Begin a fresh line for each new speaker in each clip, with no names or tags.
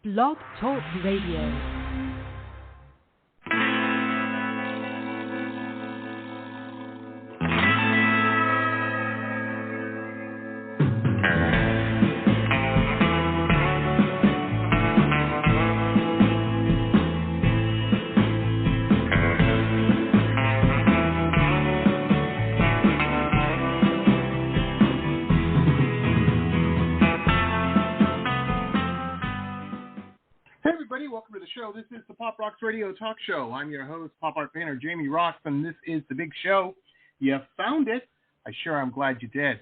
Blog Talk Radio.
Welcome to the show. This is the Pop Roxx Radio Talk Show. I'm your host, pop art painter Jamie Roxx, and this is the big show. You found it. I sure am glad you did.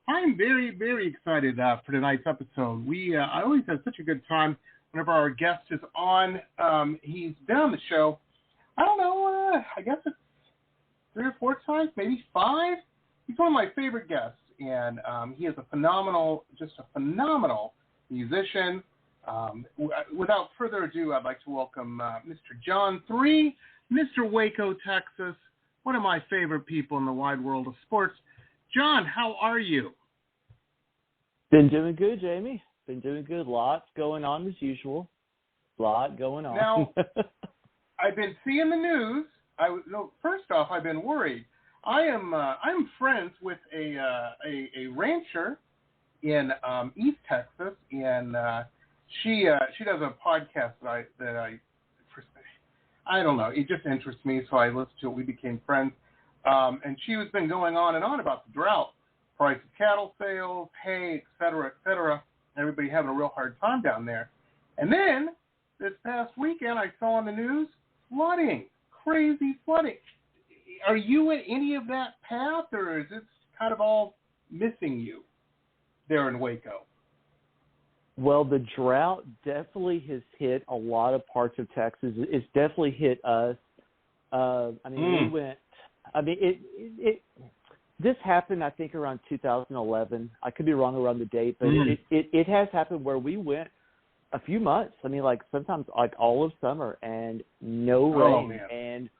I'm very, very excited for tonight's episode. I always have such a good time whenever our guest is on. He's been on the show, I don't know, I guess it's 3 or 4 times, maybe 5. He's one of my favorite guests, and he is a phenomenal musician. Without further ado, I'd like to welcome Mr. John 3, Mr. Waco, Texas, one of my favorite people in the wide world of sports. John, how are you?
Been doing good, Jamie. Been doing good. Lots going on as usual. Lot going on.
Now, I've been seeing the news. First off, I've been worried. I'm friends with a rancher in East Texas, and she does a podcast that I don't know. It just interests me, so I listened to it. We became friends, and she has been going on and on about the drought, price of cattle sales, hay, et cetera, et cetera. Everybody having a real hard time down there. And then this past weekend, I saw on the news flooding, crazy flooding. Are you in any of that path, or is it kind of all missing you there in Waco?
Well, the drought definitely has hit a lot of parts of Texas. It's definitely hit us. We went. This happened, I think, around 2011. I could be wrong around the date, but it has happened where we went a few months. Sometimes all of summer and no rain.
Oh, man.
And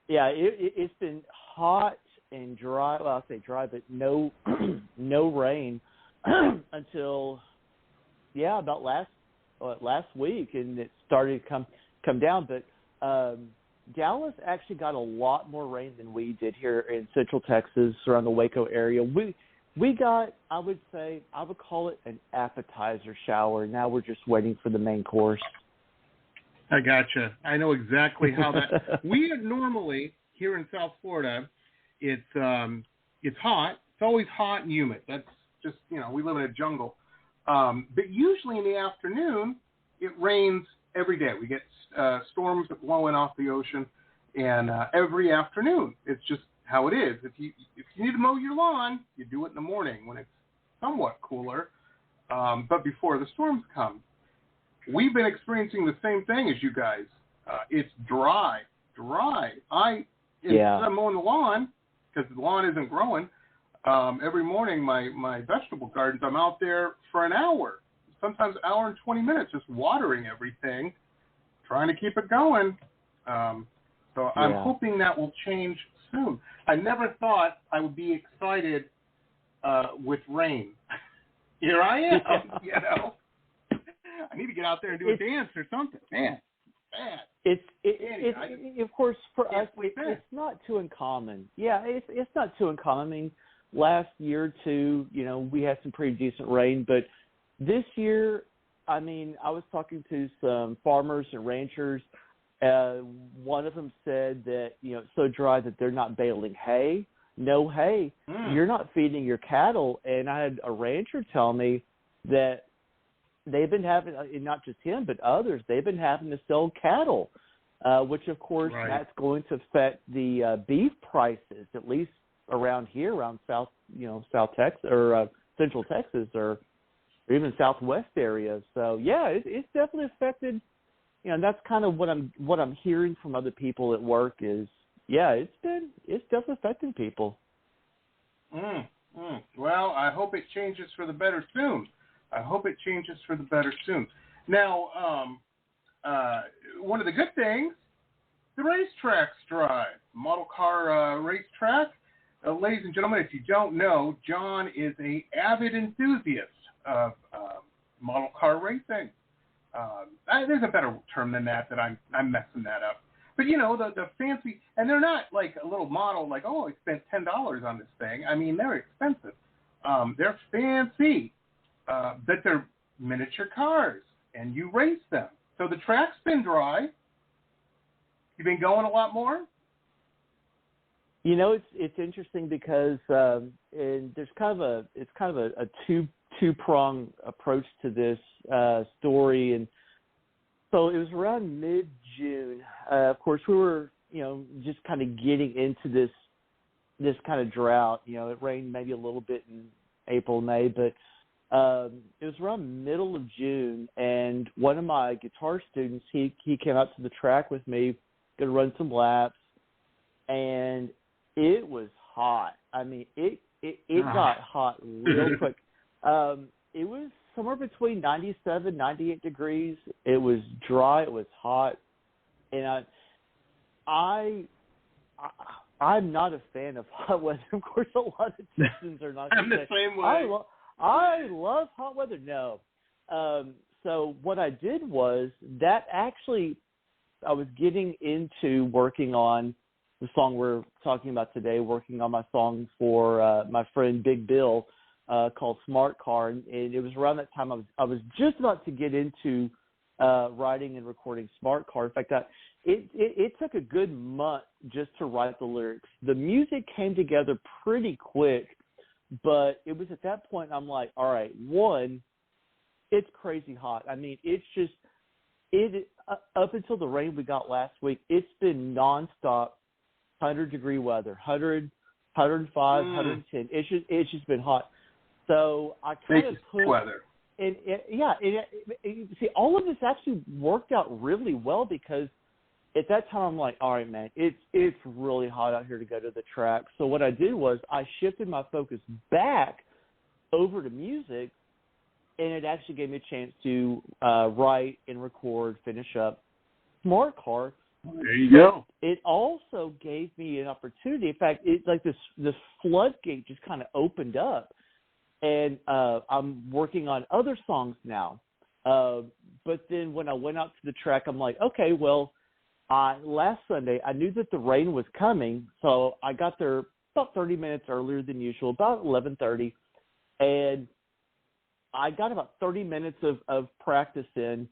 yeah, it's been hot and dry. Well, I'll say dry, but no rain until. Yeah, about last week, and it started to come down. But Dallas actually got a lot more rain than we did here in Central Texas, around the Waco area. We got, I would call it an appetizer shower. Now we're just waiting for the main course.
I gotcha. I know exactly how that. We normally here in South Florida, it's hot. It's always hot and humid. That's just we live in a jungle. But usually in the afternoon, it rains every day. We get storms blowing off the ocean, and every afternoon, it's just how it is. If you need to mow your lawn, you do it in the morning when it's somewhat cooler, but before the storms come. We've been experiencing the same thing as you guys. It's dry. Instead of mowing the lawn, because the lawn isn't growing, every morning, my vegetable gardens, I'm out there for an hour, sometimes an hour and 20 minutes, just watering everything, trying to keep it going. I'm hoping that will change soon. I never thought I would be excited with rain. Here I am, I need to get out there and do a dance or something. Man.
Of course, for us, it's not too uncommon. Yeah, it's not too uncommon. Last year or two, we had some pretty decent rain, but this year, I was talking to some farmers and ranchers. One of them said that, it's so dry that they're not baling hay. No hay. You're not feeding your cattle. And I had a rancher tell me that they've been having, not just him, but others, they've been having to sell cattle, which, of course, that's going to affect the beef prices, at least around here, around South Texas or Central Texas, or even Southwest areas. So yeah, it's definitely affected. That's kind of what I'm hearing from other people at work is, it's definitely affecting people.
Well, I hope it changes for the better soon. Now, one of the good things, the racetrack's dry. Model car racetrack. Ladies and gentlemen, if you don't know, John is an avid enthusiast of model car racing. There's a better term than that I'm messing that up. But, you know, the fancy, and they're not like a little model like, oh, I spent $10 on this thing. I mean, they're expensive. They're fancy, but they're miniature cars, and you race them. So the track's been dry. You've been going a lot more?
You know, it's interesting because and there's kind of a two-prong approach to this story, and so it was around mid-June. Of course, we were, you know, just kind of getting into this kind of drought. You know, it rained maybe a little bit in April, May, but it was around middle of June, and one of my guitar students, he came out to the track with me, going to run some laps, and it was hot. I mean, it got hot real quick. It was somewhere between 97, 98 degrees. It was dry. It was hot. And I'm not a fan of hot weather. Of course, a lot of Texans are not.
I'm the same way.
I love hot weather. No. So what I did was that actually I was getting into working on the song we're talking about today, working on my song for my friend Big Bill called Smart Car. And it was around that time I was just about to get into writing and recording Smart Car. In fact, it took a good month just to write the lyrics. The music came together pretty quick, but it was at that point I'm like, all right, one, it's crazy hot. I mean, it's just up until the rain we got last week, it's been nonstop 100-degree weather, 100, 105, 110. It's just been hot. So I kind of put
weather.
And see, all of this actually worked out really well because at that time I'm like, all right, man, it's really hot out here to go to the track. So what I did was I shifted my focus back over to music, and it actually gave me a chance to write and record, finish up Smart Car.
There you go.
It also gave me an opportunity. In fact, it's like this floodgate just kind of opened up, and I'm working on other songs now. But then when I went out to the track, I'm like, okay, well, last Sunday I knew that the rain was coming, so I got there about 30 minutes earlier than usual, about 11:30, and I got about 30 minutes of practice in,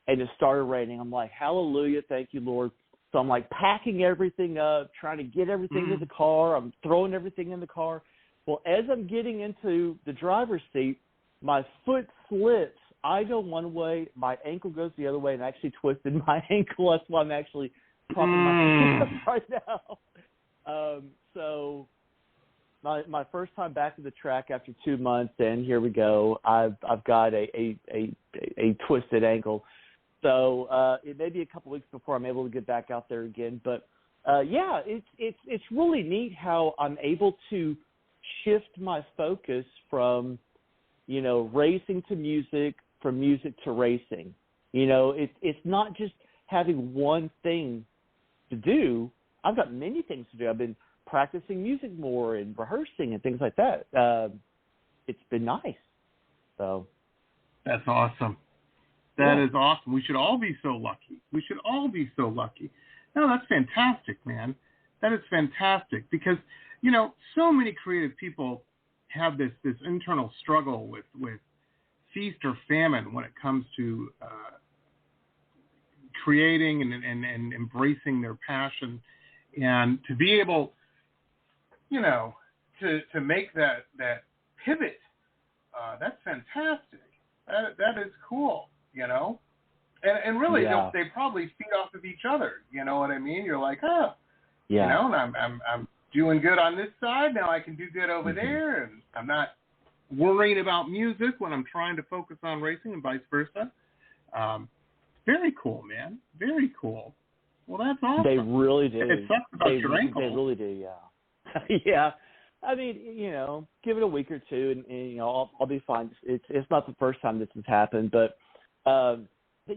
and it started raining. I'm like, hallelujah, thank you, Lord. So I'm like packing everything up, trying to get everything in the car. I'm throwing everything in the car. Well, as I'm getting into the driver's seat, my foot slips. I go one way, my ankle goes the other way, and I actually twisted my ankle. That's why I'm actually propping my feet up right now. So my first time back to the track after 2 months, and here we go. I've got a twisted ankle. So it may be a couple weeks before I'm able to get back out there again. But yeah, it's really neat how I'm able to shift my focus from, you know, racing to music, from music to racing. You know, it's not just having one thing to do. I've got many things to do. I've been practicing music more and rehearsing and things like that. It's been nice. So
that's awesome. That is awesome. We should all be so lucky. No, that's fantastic, man. That is fantastic because, you know, so many creative people have this internal struggle with feast or famine when it comes to creating and embracing their passion, and to be able, you know, to make that pivot. That's fantastic. That is cool. You know, and really, they probably feed off of each other. You know what I mean? You're like, you know, and I'm doing good on this side. Now I can do good over there, and I'm not worrying about music when I'm trying to focus on racing, and vice versa. Very cool, man. Very cool. Well, that's awesome.
They really do.
It sucks about your ankle.
They really do, yeah. Yeah. I mean, you know, give it a week or two, and you know, I'll be fine. It's not the first time this has happened, but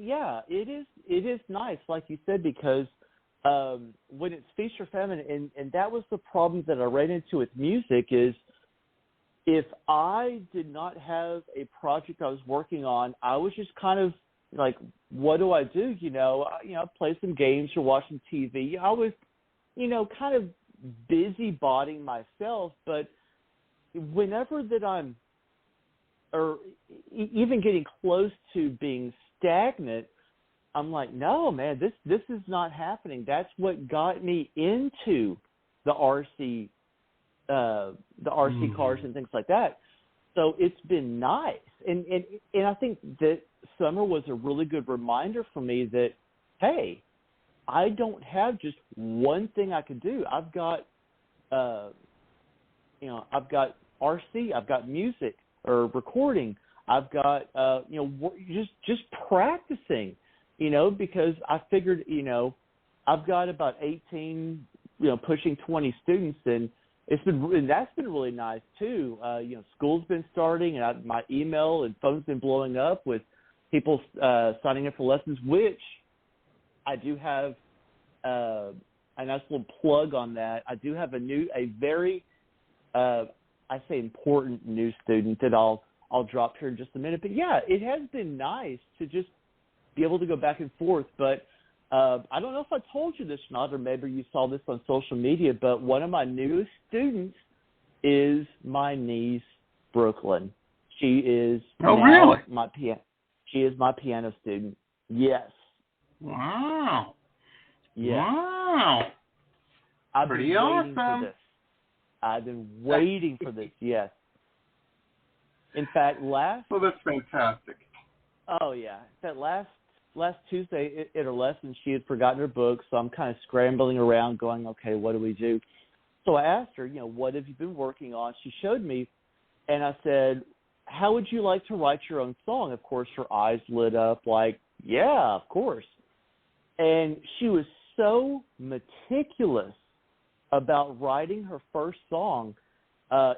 yeah, it is nice, like you said, because when it's feast or famine, and that was the problem that I ran into with music is if I did not have a project I was working on, I was just kind of like what do I do? Play some games or watch some TV. I was, kind of busyboding myself, but whenever that I'm, or even getting close to being stagnant, I'm like, no, man, this is not happening. That's what got me into the RC cars and things like that. So it's been nice, and I think that summer was a really good reminder for me that, hey, I don't have just one thing I can do. I've got, I've got RC, I've got music or recording, I've got, just practicing, because I figured, I've got about 18, pushing 20 students, and that's been really nice too. School's been starting, and my email and phone's been blowing up with people signing up for lessons, which I do have a nice little plug on that. I do have a very, I say important new student that I'll drop here in just a minute. But yeah, it has been nice to just be able to go back and forth. But I don't know if I told you this or not, or maybe you saw this on social media, but one of my newest students is my niece, Brooklyn. She is She is my piano student. Yes.
Wow.
Yes.
Wow.
I've
Pretty
been
awesome.
waiting for this. I've been waiting for this, yes. In fact,
Well, that's fantastic.
Oh, yeah. In fact, last Tuesday at her lesson, she had forgotten her book, so I'm kind of scrambling around going, okay, what do we do? So I asked her, what have you been working on? She showed me, and I said, how would you like to write your own song? Of course, her eyes lit up like, yeah, of course. And she was so meticulous about writing her first song.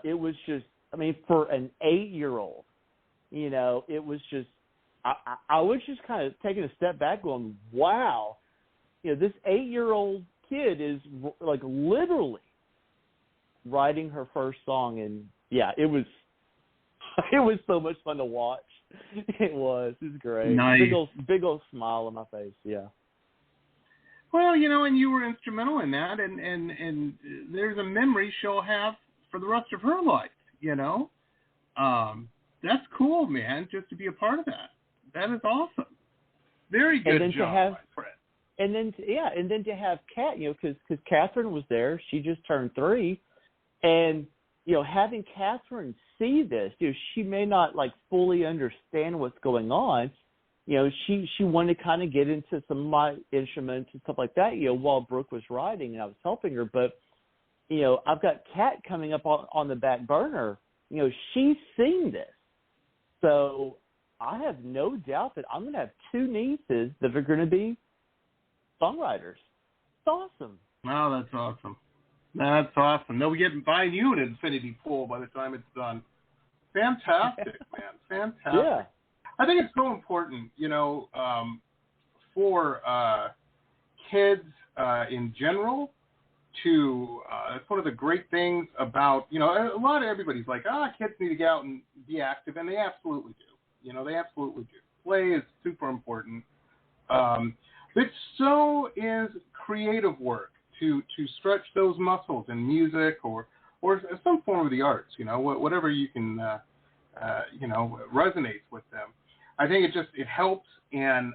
It was just, for an 8-year-old, it was just, I was just kind of taking a step back going, wow, this 8-year-old kid is like literally writing her first song. And yeah, it was so much fun to watch. It was great.
Nice.
Big old smile on my face. Yeah.
Well, and you were instrumental in that, and there's a memory she'll have for the rest of her life, That's cool, man, just to be a part of that. That is awesome. Very good job, my friend.
And then to have Kat, because Catherine was there. She just turned 3. And, having Catherine see this, she may not, fully understand what's going on. She wanted to kind of get into some of my instruments and stuff like that, while Brooke was writing and I was helping her. But, I've got Kat coming up on the back burner. She's seen this. So I have no doubt that I'm going to have 2 nieces that are going to be songwriters. It's awesome.
Wow, that's awesome. That's awesome. They'll be buying you an infinity pool by the time it's done. Fantastic, man. Fantastic.
Yeah.
I think it's so important, for kids in general to, it's one of the great things about, a lot of everybody's like, kids need to get out and be active, and they absolutely do. They absolutely do. Play is super important. But so is creative work to stretch those muscles in music or some form of the arts, whatever you can, resonates with them. I think it helps, and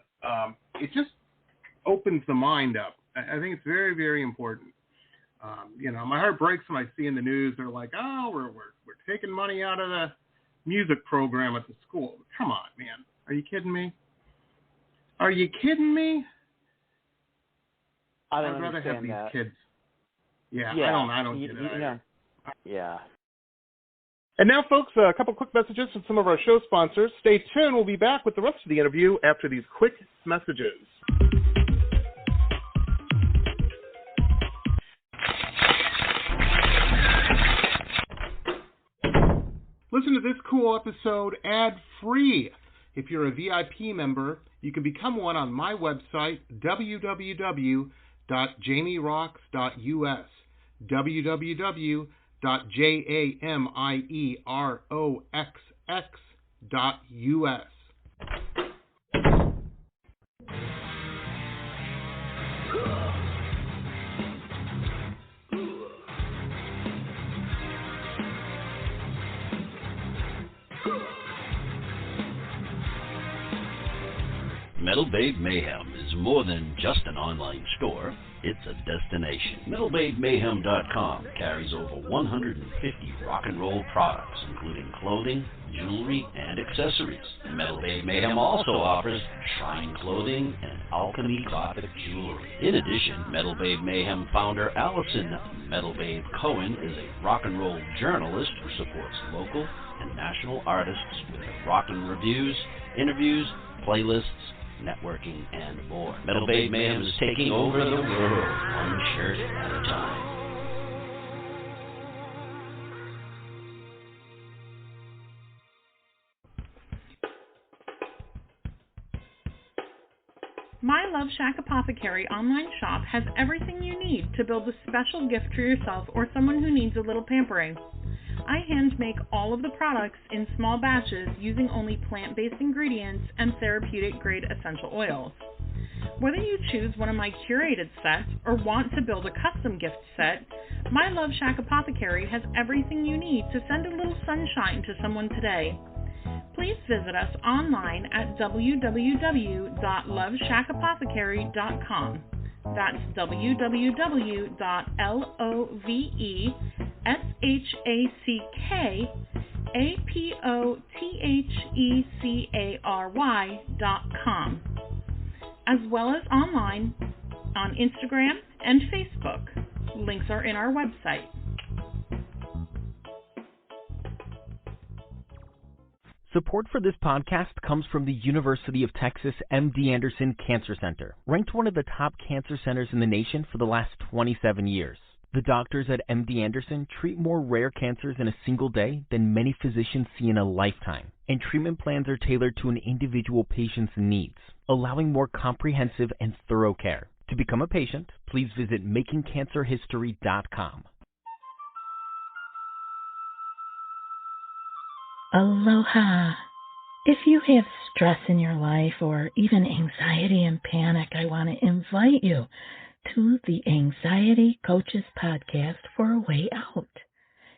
it just opens the mind up. I think it's very, very important. My heart breaks when I see in the news they're like, we're taking money out of the music program at the school. Come on, man. Are you kidding me? Are you kidding me?
I don't
I'd rather have these
that.
kids. Yeah,
yeah,
I don't get it either.
Yeah.
And now, folks, a couple quick messages from some of our show sponsors. Stay tuned. We'll be back with the rest of the interview after these quick messages. Listen to this cool episode ad-free. If you're a VIP member, you can become one on my website, www.jamieroxx.us. www.jamieroxx.us.
Metal Babe Mayhem is more than just an online store. It's a destination. MetalBabeMayhem.com carries over 150 rock and roll products, including clothing, jewelry, and accessories. Metal Babe Mayhem also offers shrine clothing and alchemy gothic jewelry. In addition, Metal Babe Mayhem founder Allison Metal Babe Cohen is a rock and roll journalist who supports local and national artists with rockin' reviews, interviews, playlists, networking, and more. Metal Babe Mayhem is taking over the world, one shirt at a time.
My Love Shack Apothecary online shop has everything you need to build a special gift for yourself or someone who needs a little pampering. I hand make all of the products in small batches using only plant-based ingredients and therapeutic-grade essential oils. Whether you choose one of my curated sets or want to build a custom gift set, My Love Shack Apothecary has everything you need to send a little sunshine to someone today. Please visit us online at www.loveshackapothecary.com. That's www.loveshackapothecary.com, as well as online on Instagram and Facebook. Links are in our website.
Support for this podcast comes from the University of Texas MD Anderson Cancer Center, ranked one of the top cancer centers in the nation for the last 27 years. The doctors at MD Anderson treat more rare cancers in a single day than many physicians see in a lifetime, and treatment plans are tailored to an individual patient's needs, allowing more comprehensive and thorough care. To become a patient, please visit makingcancerhistory.com.
Aloha. If you have stress in your life or even anxiety and panic, I want to invite you to the Anxiety Coaches Podcast for a way out.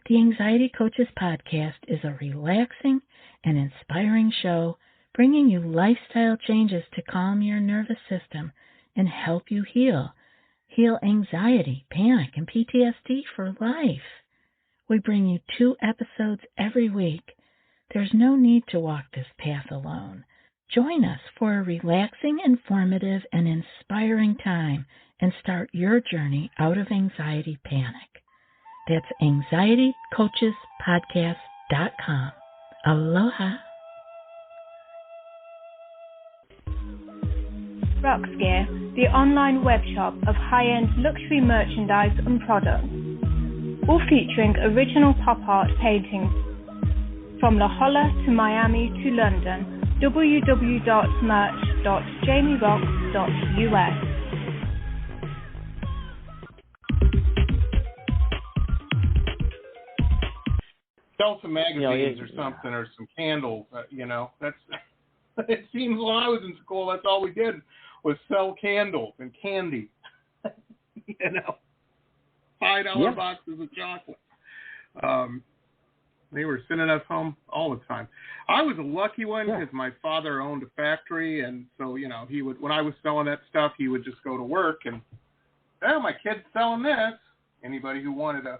The Anxiety Coaches Podcast is a relaxing and inspiring show bringing you lifestyle changes to calm your nervous system and help you heal anxiety, panic, and PTSD for life. We bring you 2 episodes every week. There's no need to walk this path alone. Join us for a relaxing, informative, and inspiring time and start your journey out of anxiety panic. That's anxietycoachespodcast.com. Aloha.
Roxx Gear, the online web shop of high-end luxury merchandise and products, all featuring original pop art paintings from La Jolla to Miami to London. www.merch.jamieroxx.us.
Sell some magazines or something, or some candles. That's. It seems when I was in school, that's all we did was sell candles and candy. $5 boxes of chocolate. They were sending us home all the time. I was a lucky one because my father owned a factory, and so he would, when I was selling that stuff, he would just go to work and, my kid's selling this. Anybody who wanted a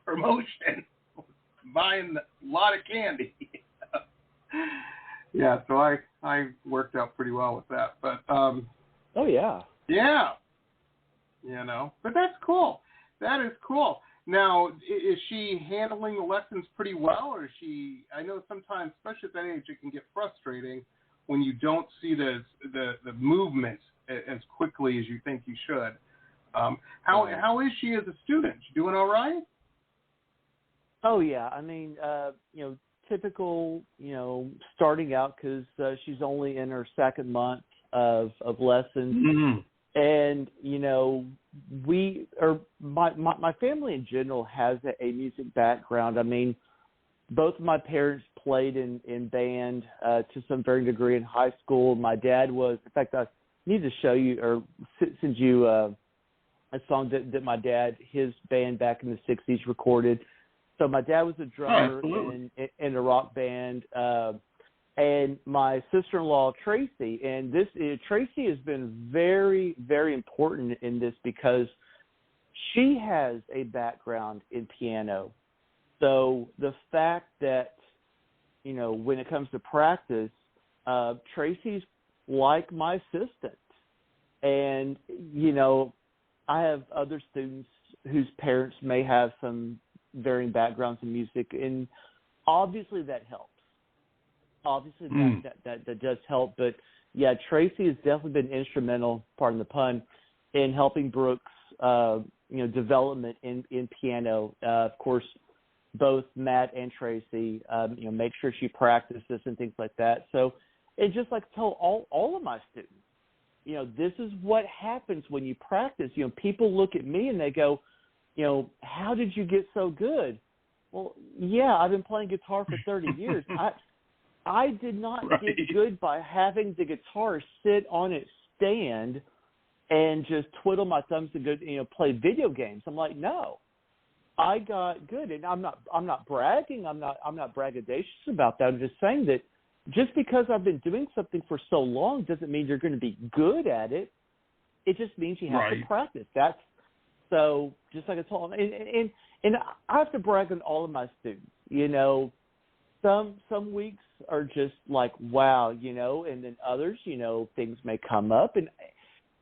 promotion was buying a lot of candy. Yeah, so I worked out pretty well with that, but but that's cool. That is cool. Now, is she handling the lessons pretty well, or is she? I know sometimes, especially at that age, it can get frustrating when you don't see the movement as quickly as you think you should. How is she as a student? She doing all right?
Oh yeah, I mean, typical, starting out because she's only in her 2nd month of lessons. Mm-hmm. And, my family in general has a music background. I mean, both of my parents played in band to some varying degree in high school. My dad was, in fact, I need to show you or send you a song that my dad, his band back in the 60s recorded. So my dad was a drummer in a rock band. and my sister-in-law, Tracy. And Tracy has been very, very important in this because she has a background in piano. So the fact that, when it comes to practice, Tracy's like my assistant. And, I have other students whose parents may have some varying backgrounds in music, and obviously that helps. Obviously that does help. But, yeah, Tracy has definitely been instrumental, pardon the pun, in helping Brooks, development in piano. Of course, both Matt and Tracy, make sure she practices and things like that. So it's just like tell all of my students, this is what happens when you practice. People look at me and they go, how did you get so good? Well, yeah, I've been playing guitar for 30 years. I did not get good by having the guitar sit on its stand and just twiddle my thumbs and go, play video games. I'm like, no, I got good, and I'm not bragging. I'm not braggadocious about that. I'm just saying that just because I've been doing something for so long doesn't mean you're going to be good at it. It just means you have to practice. That's so. Just like I told them, and I have to brag on all of my students. Some weeks are just like wow, and then others, things may come up, and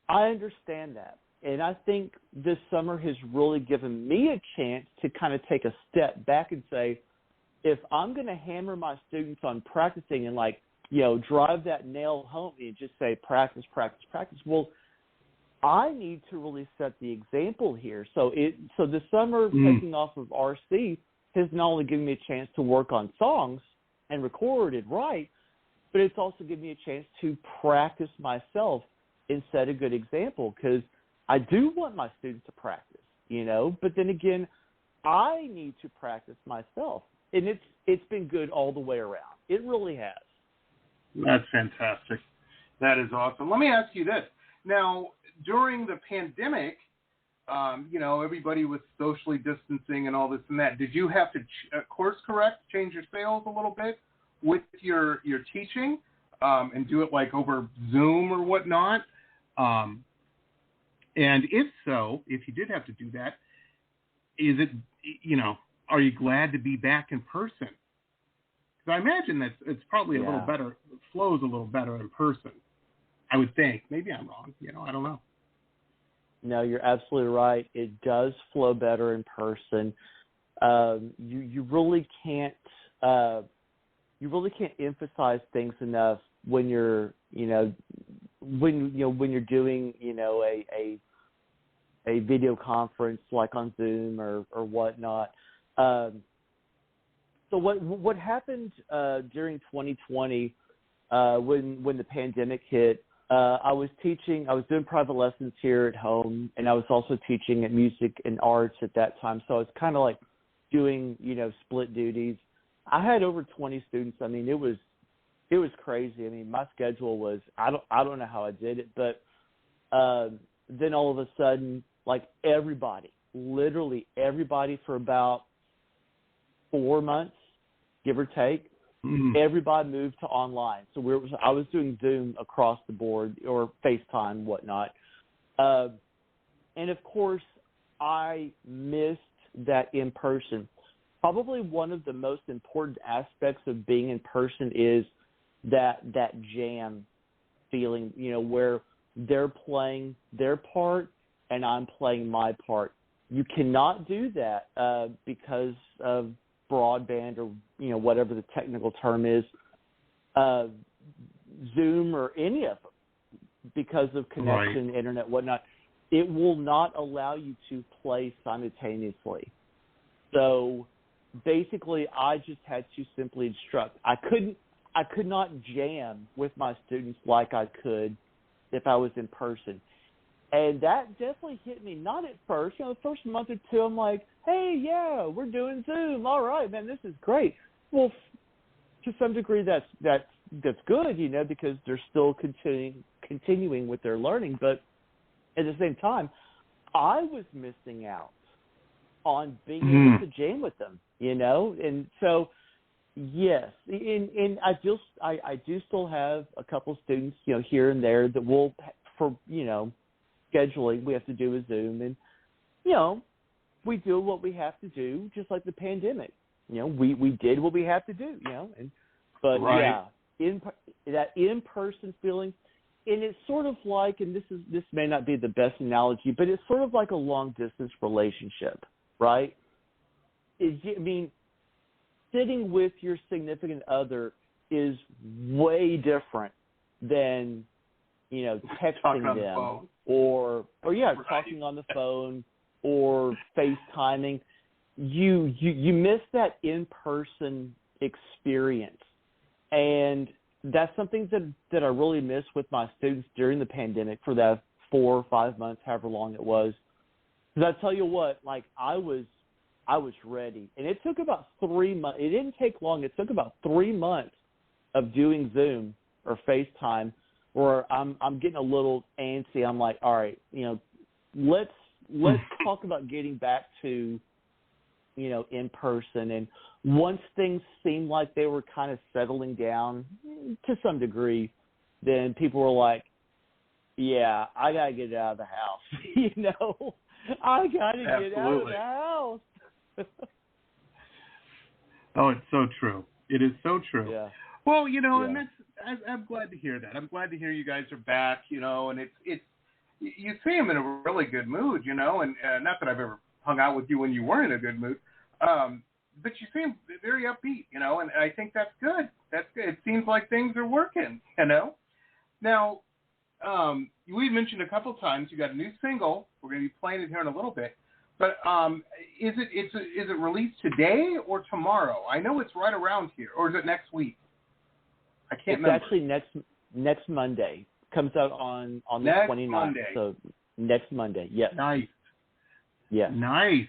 I understand that. And I think this summer has really given me a chance to kind of take a step back and say, if I'm going to hammer my students on practicing and drive that nail home and just say practice, practice, practice, well, I need to really set the example here. So the summer taking off of RC has not only given me a chance to work on songs and record and write, but it's also given me a chance to practice myself and set a good example, because I do want my students to practice, but then again, I need to practice myself. And it's been good all the way around. It really has.
That's fantastic. That is awesome. Let me ask you this. Now, during the pandemic, everybody was socially distancing and all this and that. Did you have to course correct, change your sales a little bit with your teaching and do it over Zoom or whatnot? And if so, if you did have to do that, is it, are you glad to be back in person? Because I imagine that it's probably a little better, it flows a little better in person, I would think. Maybe I'm wrong. I don't know.
No, you're absolutely right. It does flow better in person. You really can't emphasize things enough when you're when you're doing a video conference like on Zoom or whatnot. So what happened during 2020 when the pandemic hit? I was doing private lessons here at home, and I was also teaching at music and arts at that time. So I was kind of doing split duties. I had over 20 students. I mean, it was crazy. I mean, my schedule was I don't know how I did it, but then all of a sudden, everybody, literally everybody for about 4 months, give or take, everybody moved to online. So I was doing Zoom across the board or FaceTime, whatnot. And of course, I missed that in person. Probably one of the most important aspects of being in person is that jam feeling, where they're playing their part and I'm playing my part. You cannot do that because of broadband or whatever the technical term is, Zoom or any of them, because of connection, internet, whatnot. It will not allow you to play simultaneously. So basically, I just had to simply instruct. I could not jam with my students like I could if I was in person. And that definitely hit me, not at first. The first month or two, I'm like, hey, yeah, we're doing Zoom. All right, man, this is great. Well, to some degree, that's good, because they're still continuing with their learning. But at the same time, I was missing out on being able to jam with them, And so Yes, and I do still have a couple students, here and there that will, for scheduling, we have to do a Zoom, and we do what we have to do, just like the pandemic. We did what we have to do, but
right.
That in-person feeling, and it's sort of like, and this may not be the best analogy, but it's sort of like a long-distance relationship, right? Sitting with your significant other is way different than, texting them or right. Talking on the phone or FaceTiming. You miss that in-person experience. And that's something that I really miss with my students during the pandemic for that 4 or 5 months, however long it was. Because I tell you what, like I was ready. And it took about 3 months. It didn't take long. It took about 3 months of doing Zoom or FaceTime where I'm getting a little antsy. I'm like, all right, let's talk about getting back to, in person. And once things seemed like they were kind of settling down to some degree, then people were like, yeah, I got to get out of the house. I got to get out of the house.
Oh, it's so true. It is so true.
Yeah.
Well, and I'm glad to hear that. I'm glad to hear you guys are back, and it's you seem in a really good mood, and not that I've ever hung out with you when you weren't in a good mood, but you seem very upbeat, and I think that's good. That's good. It seems like things are working, Now, we mentioned a couple times you got a new single. We're going to be playing it here in a little bit. But is it released today or tomorrow? I know it's right around here, or is it next week? I can't remember.
It's actually next Monday. Comes out on the
next
29th.
Monday.
So next Monday, yes.
Nice.
Yes.
Nice.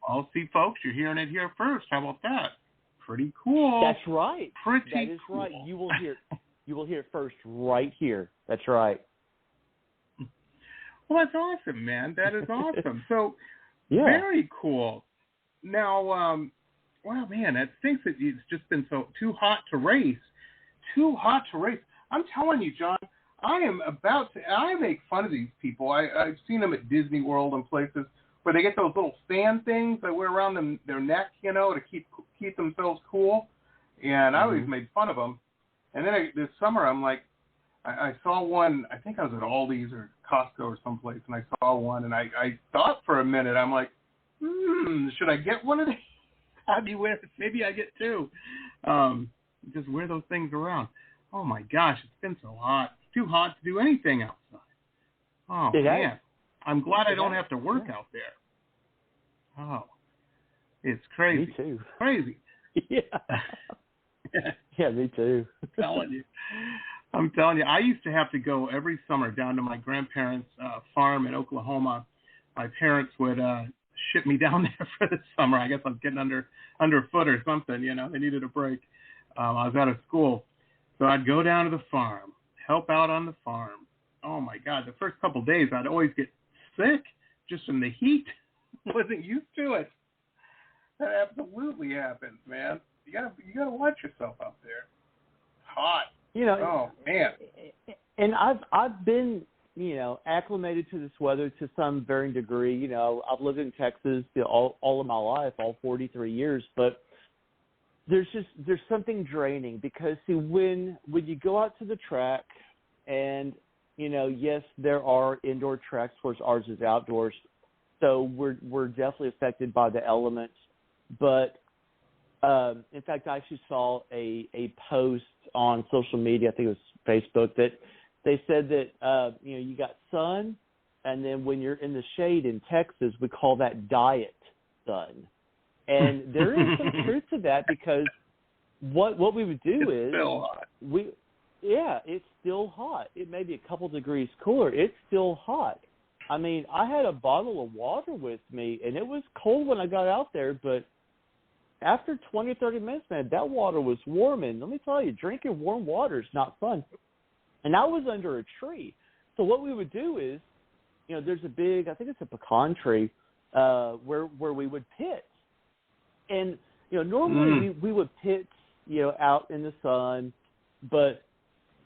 Well, see, folks, you're hearing it here first. How about that? Pretty cool.
That's right.
That
is
cool.
right. You will hear it first right here. That's right.
Well, that's awesome, man. That is awesome. So.
Yeah.
Very cool. Now, wow, man, that stinks that it's just been too hot to race. Too hot to race. I'm telling you, John, I make fun of these people. I've seen them at Disney World and places where they get those little fan things they wear around their neck, to keep themselves cool. And I always made fun of them. And then this summer, I'm like, I saw one, I think I was at Aldi's or Costco or someplace, and I saw one, and I thought for a minute, I'm like, should I get one of these? Maybe I get two. Just wear those things around. Oh, my gosh, it's been so hot. It's too hot to do anything outside. Oh, man. I'm glad I don't have to work out there. Oh, it's crazy.
Me too.
Crazy.
Yeah. Yeah, me too.
I'm telling you, I used to have to go every summer down to my grandparents' farm in Oklahoma. My parents would ship me down there for the summer. I guess I was getting underfoot or something, They needed a break. I was out of school. So I'd go down to the farm, help out on the farm. Oh, my God. The first couple of days, I'd always get sick just from the heat. Wasn't used to it. That absolutely happens, man. You gotta watch yourself out there. Hot. Oh, man.
And I've been, acclimated to this weather to some varying degree. I've lived in Texas all of my life, all 43 years, but there's something draining because, see, when you go out to the track and, yes, there are indoor tracks, whereas ours is outdoors, so we're definitely affected by the elements, but in fact, I actually saw a post on social media, I think it was Facebook, that they said that, you got sun, and then when you're in the shade in Texas, we call that diet sun. And there is some truth to that because what we would do is
still hot.
It's still hot. It may be a couple degrees cooler. It's still hot. I mean, I had a bottle of water with me, and it was cold when I got out there, but after 20 or 30 minutes, man, that water was warm. And let me tell you, drinking warm water is not fun. And I was under a tree. So what we would do is, there's a big, I think it's a pecan tree, where we would pit. And, normally we would pit, out in the sun. But,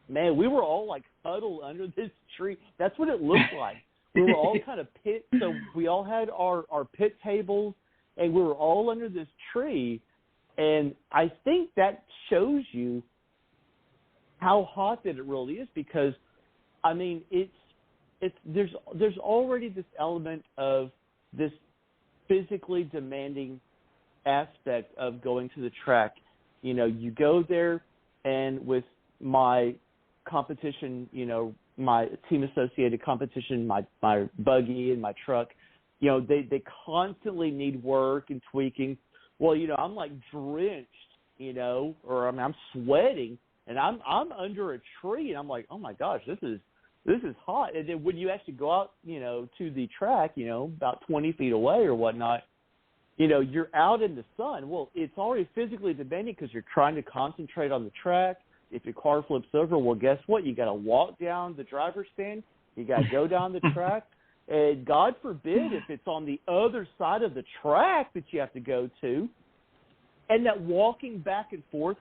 man, we were all, like, huddled under this tree. That's what it looked like. We were all kind of pit. So we all had our pit tables, and we were all under this tree. And I think that shows you how hot that it really is because, I mean, there's already this element of this physically demanding aspect of going to the track. You go there, and with my competition, my team-associated competition, my buggy and my truck, they constantly need work and tweaking. Well, I'm like drenched, or I'm sweating, and I'm under a tree, and I'm like, oh my gosh, this is hot. And then when you actually go out, to the track, about 20 feet away or whatnot, you're out in the sun. Well, it's already physically demanding because you're trying to concentrate on the track. If your car flips over, well, guess what? You got to walk down the driver's stand. You got to go down the track. And God forbid if it's on the other side of the track that you have to go to. And that walking back and forth,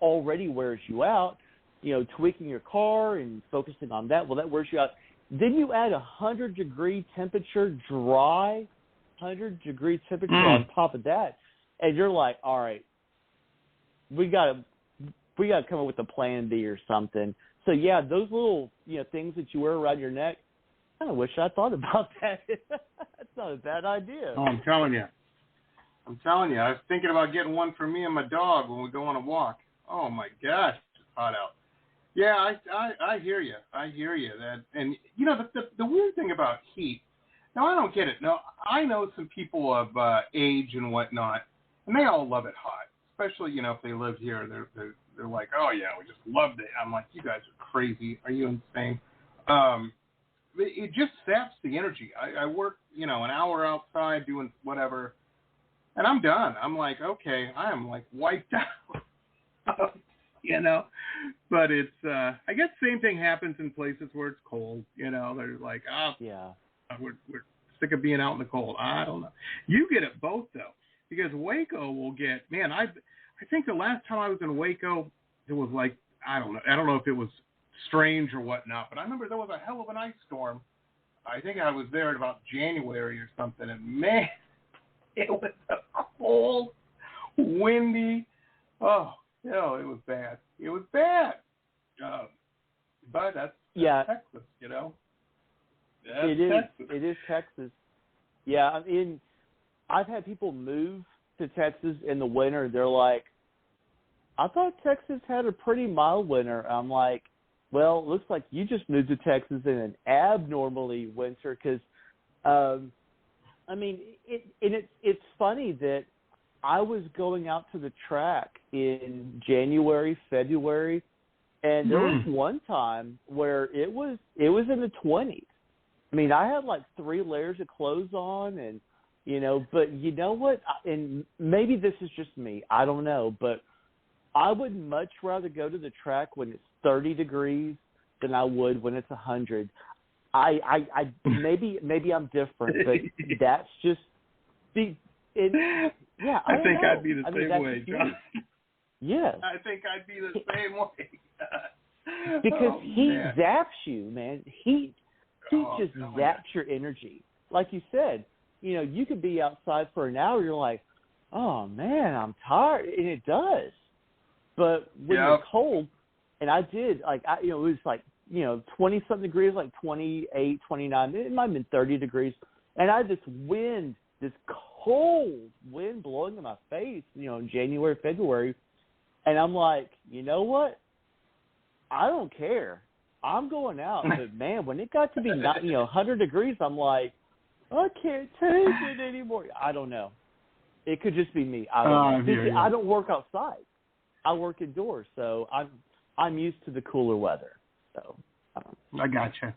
already wears you out. Tweaking your car and focusing on that. Well, that wears you out. Then you add 100-degree temperature, dry 100-degree temperature on top of that. And you're like, all right, we got to come up with a plan B or something. So, yeah, those little, things that you wear around your neck, I kind of wish I thought about that. That's not a bad idea.
Oh, I'm telling you. I was thinking about getting one for me and my dog when we go on a walk. Oh, my gosh, it's hot out. Yeah, I hear you. That, and, the weird thing about heat, now I don't get it. Now, I know some people of age and whatnot, and they all love it hot, especially, if they live here. They're like, oh, yeah, we just loved it. I'm like, you guys are crazy. Are you insane? It just saps the energy. I work, an hour outside doing whatever, and I'm done. I'm like, okay, I am, like, wiped out, But it's, I guess same thing happens in places where it's cold. They're like, oh, yeah, we're sick of being out in the cold. I don't know. You get it both, though, because Waco will get, man, I think the last time I was in Waco, it was like, I don't know if it was strange or whatnot, but I remember there was a hell of an ice storm. I think I was there in about January or something, and man, it was cold, windy. Oh, it was bad. It was bad. But that's Texas, That's
it is.
Texas.
It is Texas. Yeah, I mean, I've had people move to Texas in the winter. They're like, I thought Texas had a pretty mild winter. I'm like, well, it looks like you just moved to Texas in an abnormally winter because, I mean, it's funny that I was going out to the track in January, February, and there was one time where it was in the 20s. I mean, I had like 3 layers of clothes on and, but you know what? And maybe this is just me. I don't know, but I would much rather go to the track when it's 30 degrees than I would when it's 100. I maybe I'm different, but that's just the. Yeah,
I think
know.
I'd be the same way, John.
Yeah.
I think I'd be the same way.
Because heat zaps you, man. Heat just zaps your energy. Like you said, you could be outside for an hour, you're like, oh, man, I'm tired. And it does. But when you're cold, and I did, like, it was like, 20-something degrees, like 28, 29. It might have been 30 degrees. And I had this wind, this cold wind blowing in my face, in January, February. And I'm like, you know what? I don't care. I'm going out. But, man, when it got to be 100 degrees, I'm like, I can't take it anymore. I don't know. It could just be me. I don't know. I don't work outside. I work indoors, so I'm used to the cooler weather. So
I gotcha.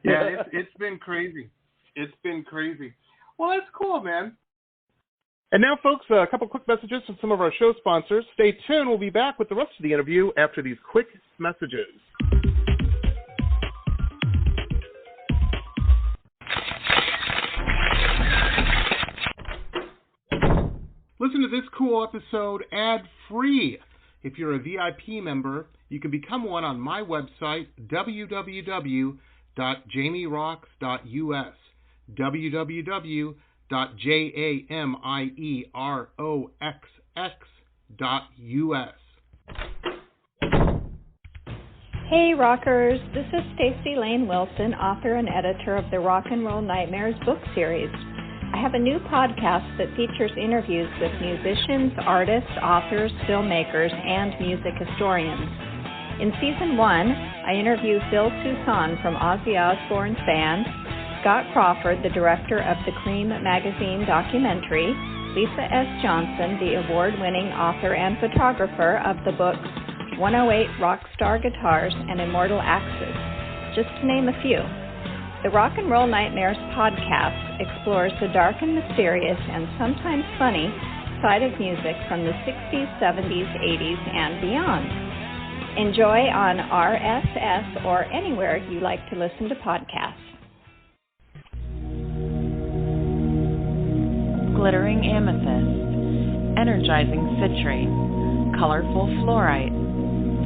Yeah, it's been crazy. It's been crazy. Well, that's cool, man. And now, folks, a couple quick messages from some of our show sponsors. Stay tuned. We'll be back with the rest of the interview after these quick messages. Listen to to this cool episode ad-free. If you're a VIP member, you can become one on my website, www.jamieroxx.us, www.jamieroxx.us.
Hey rockers, this is Stacey Lane Wilson, author and editor of the Rock and Roll Nightmares book series. I have a new podcast that features interviews with musicians, artists, authors, filmmakers, and music historians. In Season 1, I interview Phil Soussan from Ozzy Osbourne's band, Scott Crawford, the director of the Cream magazine documentary, Lisa S. Johnson, the award-winning author and photographer of the books 108 Rockstar Guitars and Immortal Axes, just to name a few. The Rock and Roll Nightmares podcast explores the dark and mysterious and sometimes funny side of music from the 60s, 70s, 80s, and beyond. Enjoy on RSS or anywhere you like to listen to podcasts.
Glittering amethyst, energizing citrine, colorful fluorite,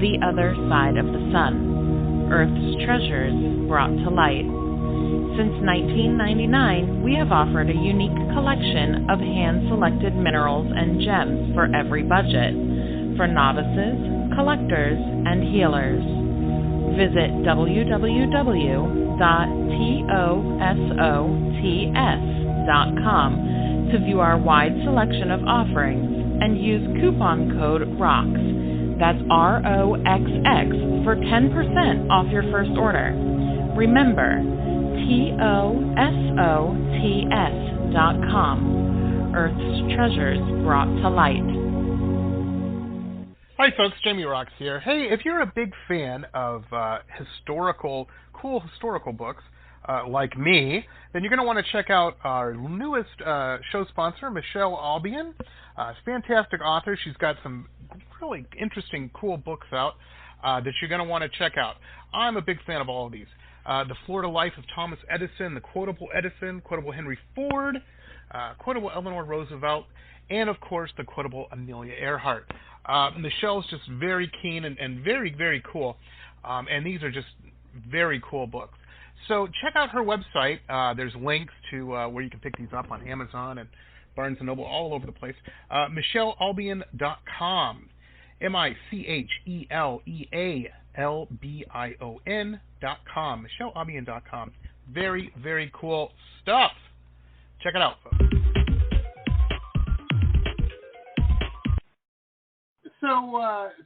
the other side of the sun, Earth's treasures brought to light. Since 1999, we have offered a unique collection of hand-selected minerals and gems for every budget, for novices, collectors, and healers. Visit www.tosots.com to view our wide selection of offerings and use coupon code ROXX. That's ROXX for 10% off your first order. Remember, TOSOTS.com. Earth's treasures brought to light.
Hi folks, Jamie Roxx here. Hey, if you're a big fan of cool historical books like me, then you're going to want to check out our newest show sponsor, Michelle Albion. Fantastic author. She's got some really interesting, cool books out that you're going to want to check out. I'm a big fan of all of these. The Florida Life of Thomas Edison, the Quotable Edison, Quotable Henry Ford, Quotable Eleanor Roosevelt, and of course the Quotable Amelia Earhart. Michelle's just very keen and very, very cool, and these are just very cool books. So check out her website. There's links to where you can pick these up on Amazon and Barnes & Noble, all over the place. MichelleAlbion.com. MichelleAlbion.com. MichelleAlbion.com. Very, very cool stuff. Check it out, folks.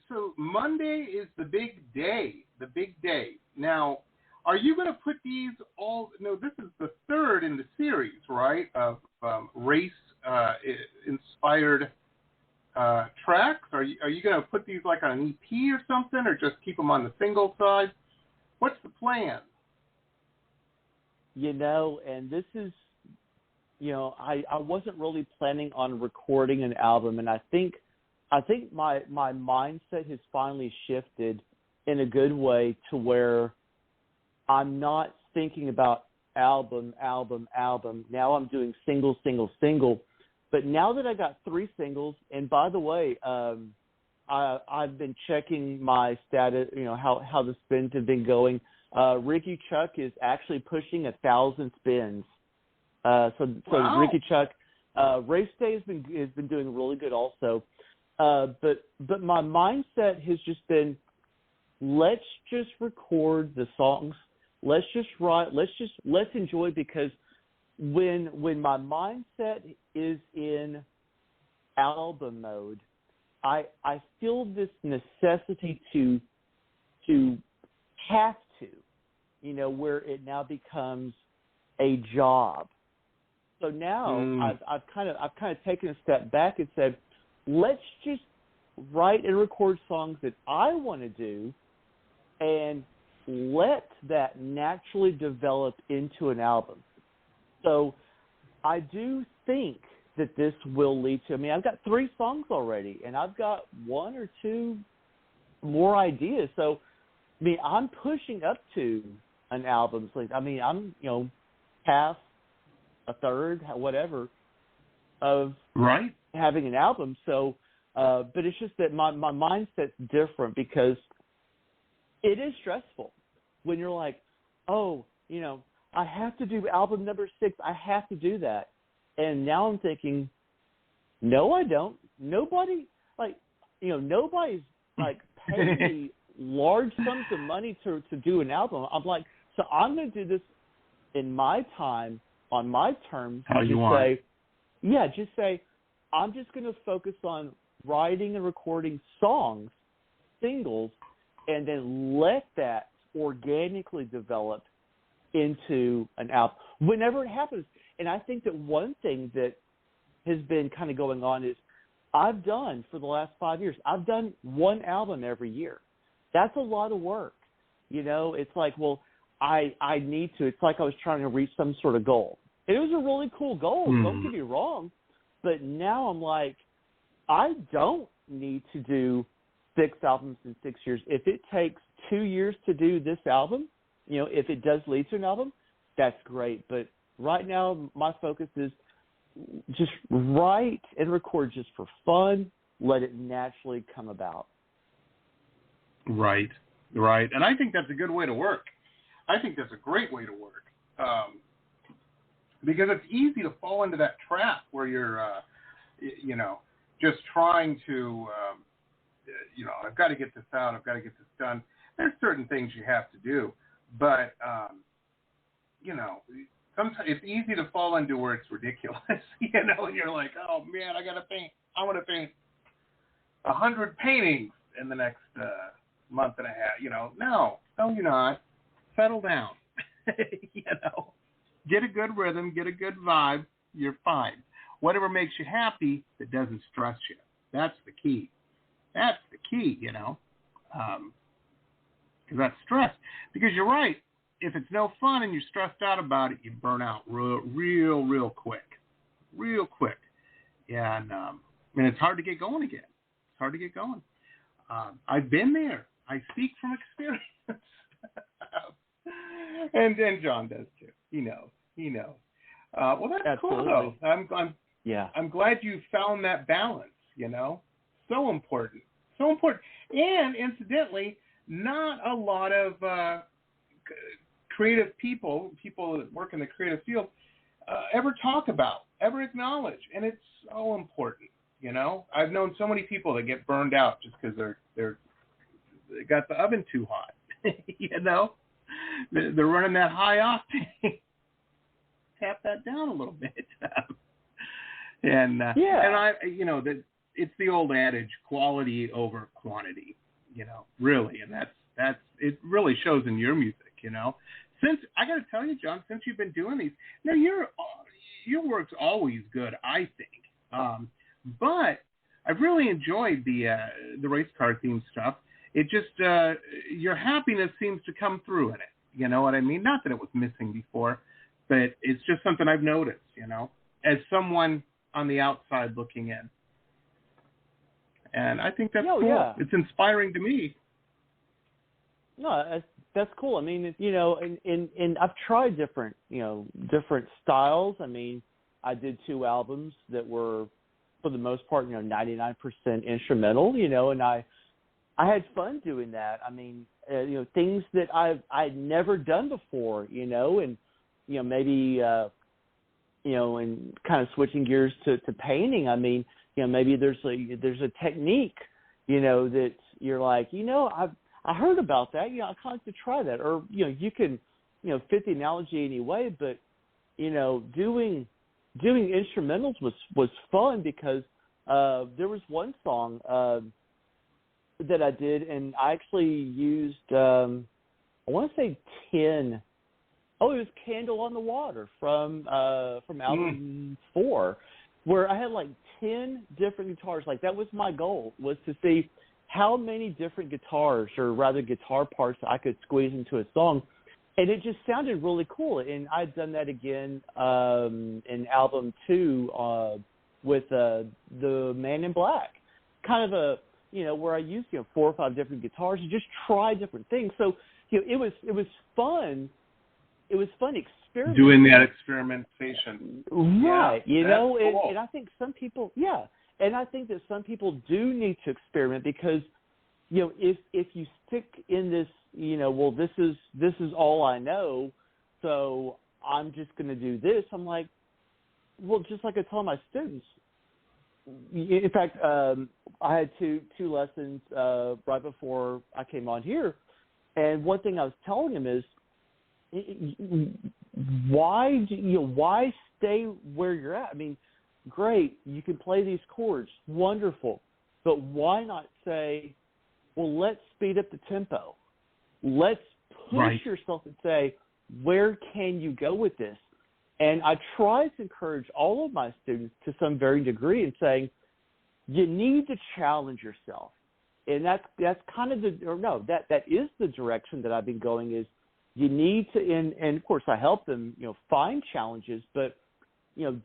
So Monday is the big day. The big day. Now, are you going to put these all? No, this is the third in the series, right? Of race-inspired tracks. Are you going to put these like on an EP or something, or just keep them on the single side? What's the plan?
And this is, I wasn't really planning on recording an album, and I think my mindset has finally shifted in a good way to where I'm not thinking about album. Now I'm doing single. But now that I got 3 singles, and by the way, I've been checking my status, how the spins have been going. Ricky Chuck is actually pushing 1,000 spins. So
wow.
Ricky Chuck, Race Day has been doing really good also. But my mindset has just been, let's just record the songs. Let's just write. Let's enjoy, because when my mindset is in album mode, I feel this necessity to have to, where it now becomes a job. So now I've kind of taken a step back and said, let's just write and record songs that I want to do, and let that naturally develop into an album. So I do think that this will lead to, I've got 3 songs already, and I've got 1 or 2 more ideas. So, I'm pushing up to an album's length. I'm, half, a third, whatever, of
right.
having an album. So, but it's just that my mindset's different because it is stressful when you're like, oh, you know, I have to do album number 6. I have to do that. And now I'm thinking, no, I don't. Nobody, like, you know, nobody's like paying me large sums of money to do an album. I'm like, so I'm going to do this in my time, on my terms.
How you want.
Just say, I'm just going to focus on writing and recording songs, singles, and then let that organically develop into an album whenever it happens. And I think that one thing that has been kind of going on is I've done, for the last 5 years, I've done one album every year. That's a lot of work. You know, it's like, well, I need to. It's like I was trying to reach some sort of goal. And it was a really cool goal, don't get me wrong. But now I'm like, I don't need to do 6 albums in 6 years. If it takes 2 years to do this album, you know, if it does lead to an album, that's great. But right now, my focus is just write and record just for fun. Let it naturally come about.
Right. And I think that's a good way to work. I think that's a great way to work. Because it's easy to fall into that trap where you're, you know, just trying to, you know, I've got to get this out. I've got to get this done. There's certain things you have to do. But, you know, sometimes it's easy to fall into where it's ridiculous, you know, and you're like, oh, man, I got to paint. I want to paint 100 paintings in the next month and a half. You know, no, you're not. Settle down, you know. Get a good rhythm, get a good vibe, you're fine. Whatever makes you happy that doesn't stress you. That's the key. That's the key, you know. Because that's stress. Because you're right. If it's no fun and you're stressed out about it, you burn out real quick. Real quick. And it's hard to get going again. It's hard to get going. I've been there. I speak from experience. and John does too. He knows. Well, that's
Absolutely.
Cool though. I'm glad you found that balance, you know. So important. And incidentally, not a lot of creative people that work in the creative field ever talk about, ever acknowledge, and it's so important, you know. I've known so many people that get burned out just because they got the oven too hot, you know. They're running that high octane. Tap that down a little bit. And I, you know, that it's the old adage, quality over quantity, you know, really. And that's it really shows in your music, you know. Since, I got to tell you, John, since you've been doing these, now your work's always good, I think. But I've really enjoyed the race car theme stuff. It just, your happiness seems to come through in it. You know what I mean? Not that it was missing before, but it's just something I've noticed, you know, as someone on the outside looking in. And I think that's cool. Yeah. It's inspiring to me.
No, that's cool. I mean, you know, and I've tried different styles. I mean, I did 2 albums that were, for the most part, 99% instrumental, you know, and I had fun doing that. I mean, things that I'd never done before, you know, and, you know, maybe, and kind of switching gears to painting. I mean, you know, maybe there's a technique, you know, that you're like, you know, I heard about that, you know, I kind of like to try that. Or, you know, you can, you know, fit the analogy any way, but, you know, doing instrumentals was fun because there was one song that I did, and I actually used, I want to say 10. Oh, it was Candle on the Water from album 4, where I had like 10 different guitars. Like, that was my goal, was to see how many different guitars, or rather guitar parts, I could squeeze into a song. And it just sounded really cool. And I'd done that again in album 2 with The Man in Black. Kind of where I used, 4 or 5 different guitars and just try different things. So, you know, it was fun. It was fun experimenting.
Doing that experimentation.
Right.
Yeah,
cool.
And
I think some people, And I think that some people do need to experiment because, if you stick in this, well, this is all I know, so I'm just going to do this. I'm like, well, just like I tell my students. In fact, I had two lessons right before I came on here, and one thing I was telling them is, why stay where you're at? I mean, great, you can play these chords, wonderful, but why not say, well, let's speed up the tempo. Let's push yourself and say, where can you go with this? And I try to encourage all of my students to some varying degree in saying, you need to challenge yourself. And that's kind of that is the direction that I've been going is you need to, and of course I help them, find challenges, but,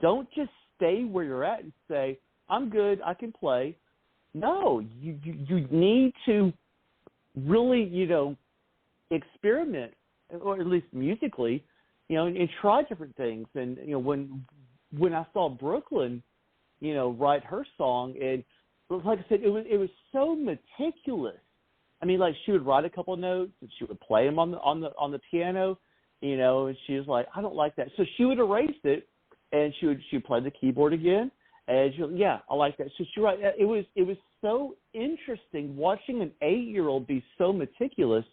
don't just stay where you're at and say, I'm good, I can play. No, you need to really, experiment, or at least musically, and try different things. And, when I saw Brooklyn, write her song, and like I said, it was so meticulous. I mean, like she would write a couple of notes and she would play them on the piano, and she was like, I don't like that. So she would erase it and she would play the keyboard again. And she, I like that. So she it was so interesting watching an 8-year-old be so meticulous,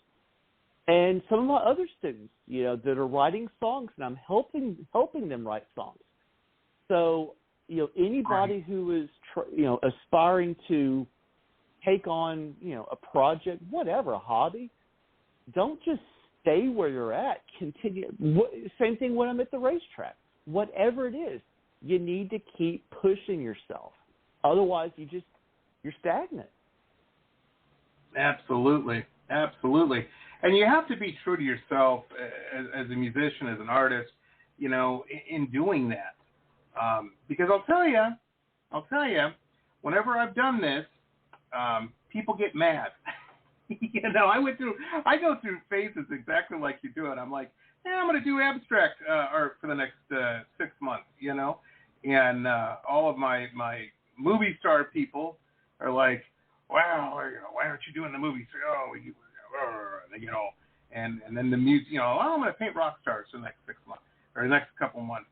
and some of my other students, that are writing songs, and I'm helping them write songs. So, anybody who is aspiring to take on a project, whatever, a hobby, don't just stay where you're at. Continue. Same thing when I'm at the racetrack. Whatever it is, you need to keep pushing yourself. Otherwise, you're stagnant.
Absolutely. And you have to be true to yourself as a musician, as an artist, in doing that. Because I'll tell you, whenever I've done this, people get mad. I go through phases exactly like you do it. I'm like, I'm going to do abstract art for the next 6 months, and all of my movie star people are like, wow, why aren't you doing the movie? And then the music, I'm going to paint rock stars for the next 6 months or the next couple months.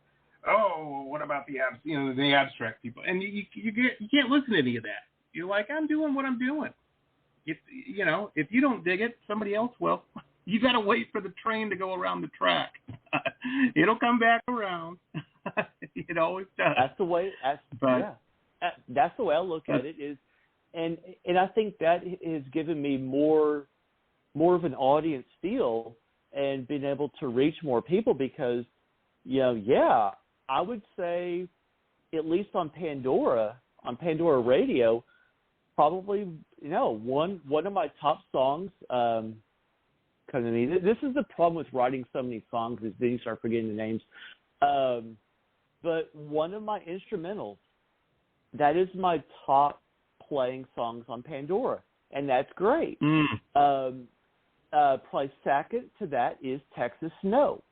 Oh, what about the abstract people? And you can't listen to any of that. You're like, I'm doing what I'm doing. If you don't dig it, somebody else will. You got to wait for the train to go around the track. It'll come back around. It always does.
That's the way. That's the way I look at it. And I think that has given me more of an audience feel and been able to reach more people because, I would say, at least on Pandora Radio, probably one of my top songs. Come to me. This is the problem with writing so many songs is then you start forgetting the names. But one of my instrumentals, that is my top playing songs on Pandora, and that's great. Probably second to that is Texas Snow,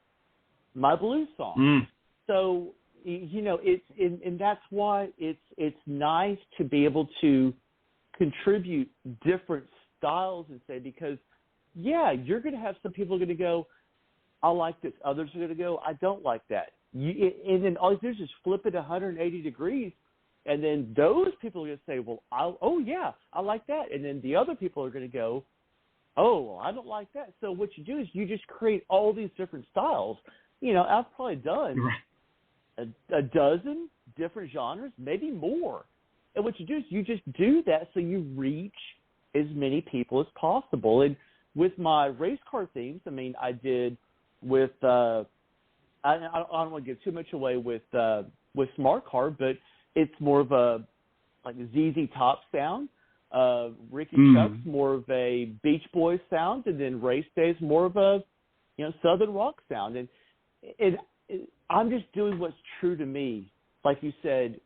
my blues song. So and that's why it's nice to be able to contribute different styles and say, because you're going to have some people going to go, I like this. Others are going to go, I don't like that. And then all you do is just flip it 180 degrees, and then those people are going to say, well, I like that. And then the other people are going to go, oh, well, I don't like that. So what you do is you just create all these different styles. I've probably done a dozen different genres, maybe more. And what you do is you just do that so you reach as many people as possible. And with my race car themes, I mean, I did with I don't want to give too much away with Smart Car, but it's more of a like a ZZ Top sound. Ricky Chuck's more of a Beach Boys sound, and then Race Day's more of a Southern rock sound. And I'm just doing what's true to me, like you said.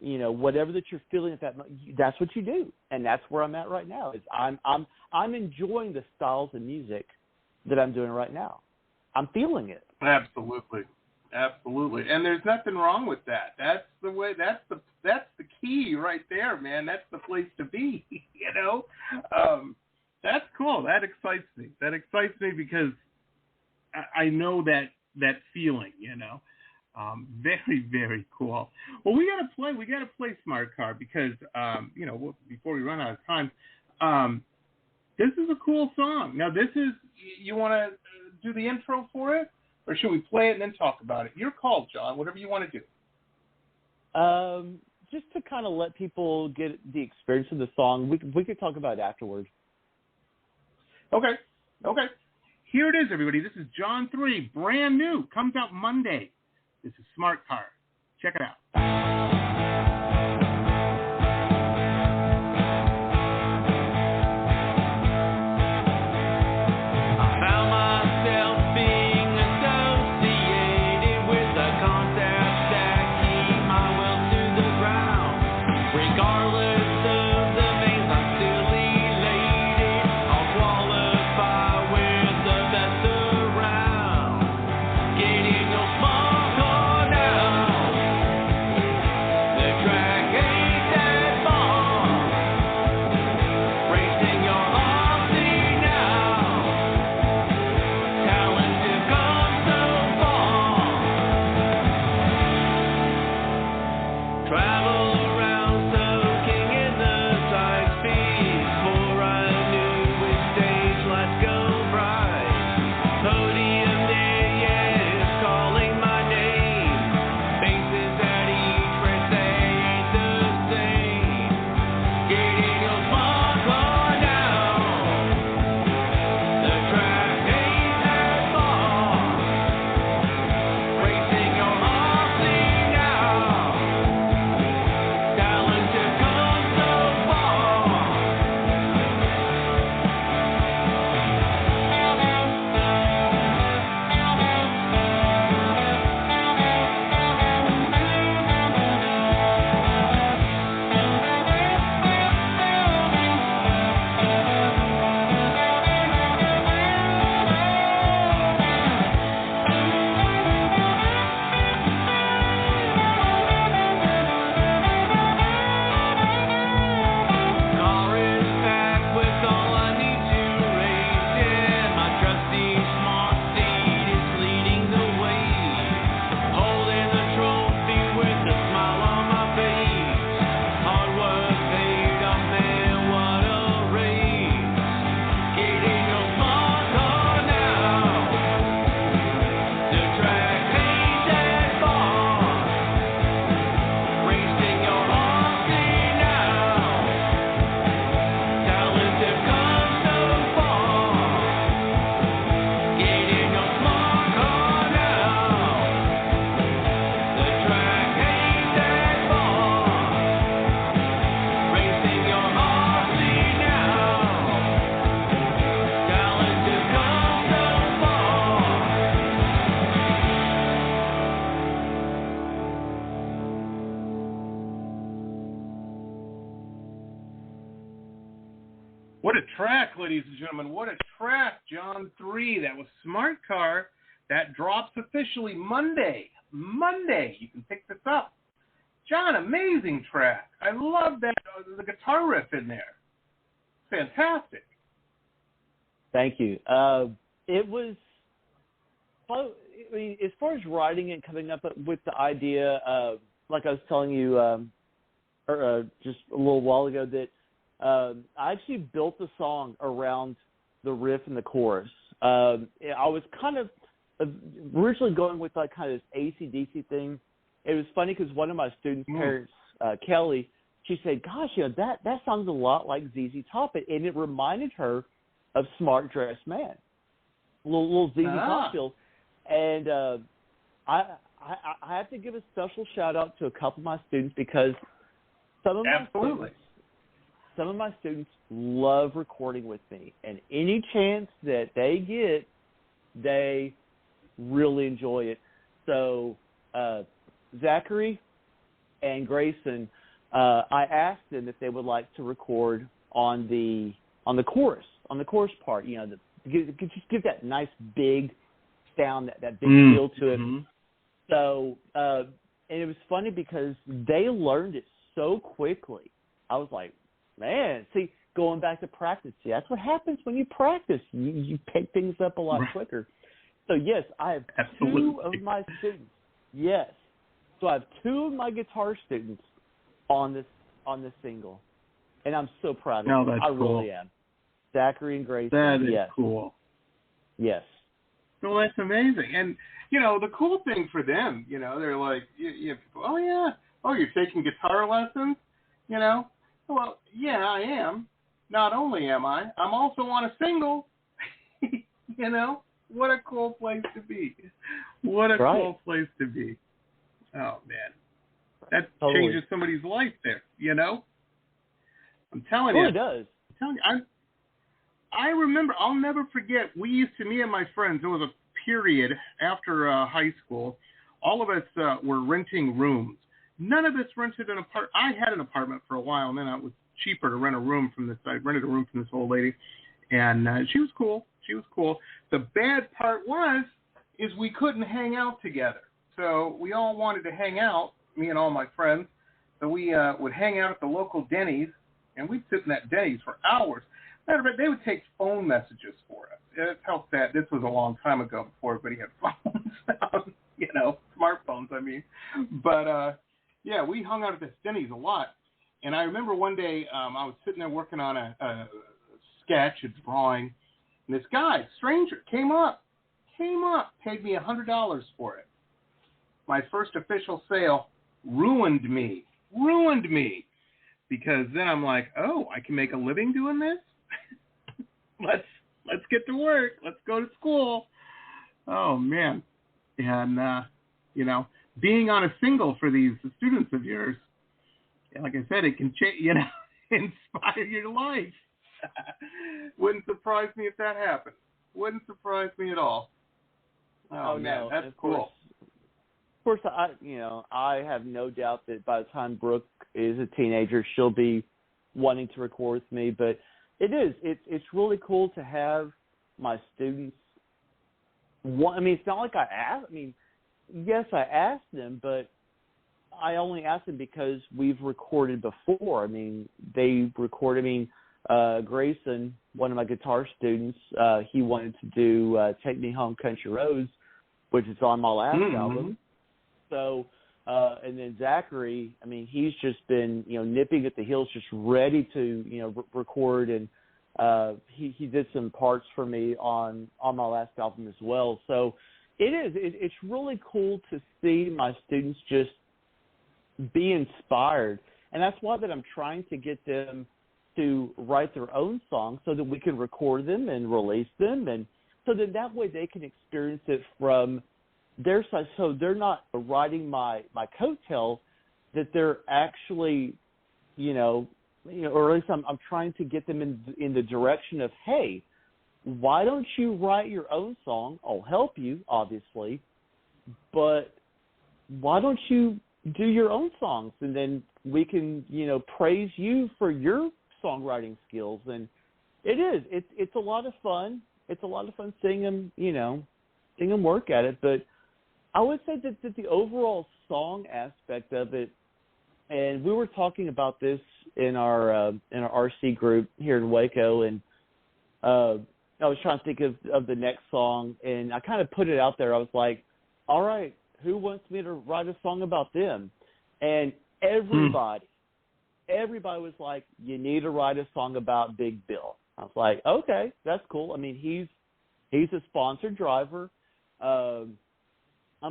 Whatever that you're feeling at that moment, that's what you do, and that's where I'm at right now. Is I'm enjoying the styles of music that I'm doing right now. I'm feeling it. Absolutely,
and there's nothing wrong with that. That's the way. That's the key right there, man. That's the place to be, you know. That's cool. That excites me. That excites me because I know that feeling, you know. Very, very cool. Well, we gotta play Smart Car because you know, before we run out of time, this is a cool song. Now, you want to do the intro for it, or should we play it and then talk about it? Your call, John. Whatever you want to do.
Just to kind of let people get the experience of the song, we could talk about it afterwards.
Okay. Here it is, everybody. This is John 3, brand new. Comes out Monday. This is Smart Car. Check it out. What a track, ladies and gentlemen. What a track, John 3. That was Smart Car. That drops officially Monday. You can pick this up. John, amazing track. I love that, the guitar riff in there. Fantastic.
Thank you. It was, I mean, as far as writing and coming up with the idea, like I was telling you just a little while ago, that I actually built the song around the riff and the chorus. I was kind of originally going with like kind of this AC/DC thing. It was funny because one of my students' parents, Kelly, she said, "Gosh, you know, that sounds a lot like ZZ Top," and it reminded her of Smart Dressed Man, little ZZ Top feel. And I have to give a special shout out to a couple of my students because some of my students love recording with me, and any chance that they get, they really enjoy it. So Zachary and Grayson, I asked them if they would like to record on the chorus part. You know, just give that nice big sound, that big feel to it. So and it was funny because they learned it so quickly. I was like, man, see, going back to practice, see, that's what happens when you practice. You pick things up a lot quicker. So, yes, I have two of my students. Yes. So I have two of my guitar students on this single. And I'm so proud of them. I really am. Zachary and Grace.
That is cool.
Yes.
Well, that's amazing. And, the cool thing for them, they're like, oh, yeah. Oh, you're taking guitar lessons? Well, yeah, I am. Not only am I, I'm also on a single. What a cool place to be. What a cool place to be. Oh, man. That changes somebody's life there, I'm telling you.
It does.
I'm telling you. I remember, I'll never forget, me and my friends, there was a period after high school, all of us were renting rooms. None of us rented an apartment. I had an apartment for a while, and then it was cheaper to rent a room from this. I rented a room from this old lady, and she was cool. The bad part is we couldn't hang out together. So we all wanted to hang out, me and all my friends. So we would hang out at the local Denny's, and we'd sit in that Denny's for hours. Matter of fact, they would take phone messages for us. It's how sad. This was a long time ago before everybody had phones, smartphones, I mean. But, yeah, we hung out at this Denny's a lot. And I remember one day I was sitting there working on a sketch, a drawing, and this guy, stranger, came up, paid me $100 for it. My first official sale ruined me. Because then I'm like, oh, I can make a living doing this? Let's get to work. Let's go to school. Oh, man. And, being on a single for these students of yours, like I said, it can inspire your life. Wouldn't surprise me if that happened. Wouldn't surprise me at all. Oh man,
no.
That's cool.
Of course, I have no doubt that by the time Brooke is a teenager, she'll be wanting to record with me. But it's really cool to have my students. It's not like I asked. Yes, I asked them, but I only asked them because we've recorded before. They recorded. Grayson, one of my guitar students, he wanted to do Take Me Home Country Roads, which is on my last album. So, and then Zachary, he's just been, nipping at the heels, just ready to, record. And he did some parts for me on my last album as well. So it's really cool to see my students just be inspired. And that's why that I'm trying to get them to write their own songs so that we can record them and release them. And so that way they can experience it from their side. So they're not riding my coattail, that they're actually, or at least I'm trying to get them in the direction of, hey, why don't you write your own song? I'll help you, obviously, but why don't you do your own songs? And then we can, praise you for your songwriting skills. And it's a lot of fun. It's a lot of fun seeing them work at it. But I would say that the overall song aspect of it, and we were talking about this in our RC group here in Waco, and I was trying to think of the next song, and I kind of put it out there. I was like, all right, who wants me to write a song about them? And everybody was like, you need to write a song about Big Bill. I was like, okay, that's cool. He's a sponsored driver. I'm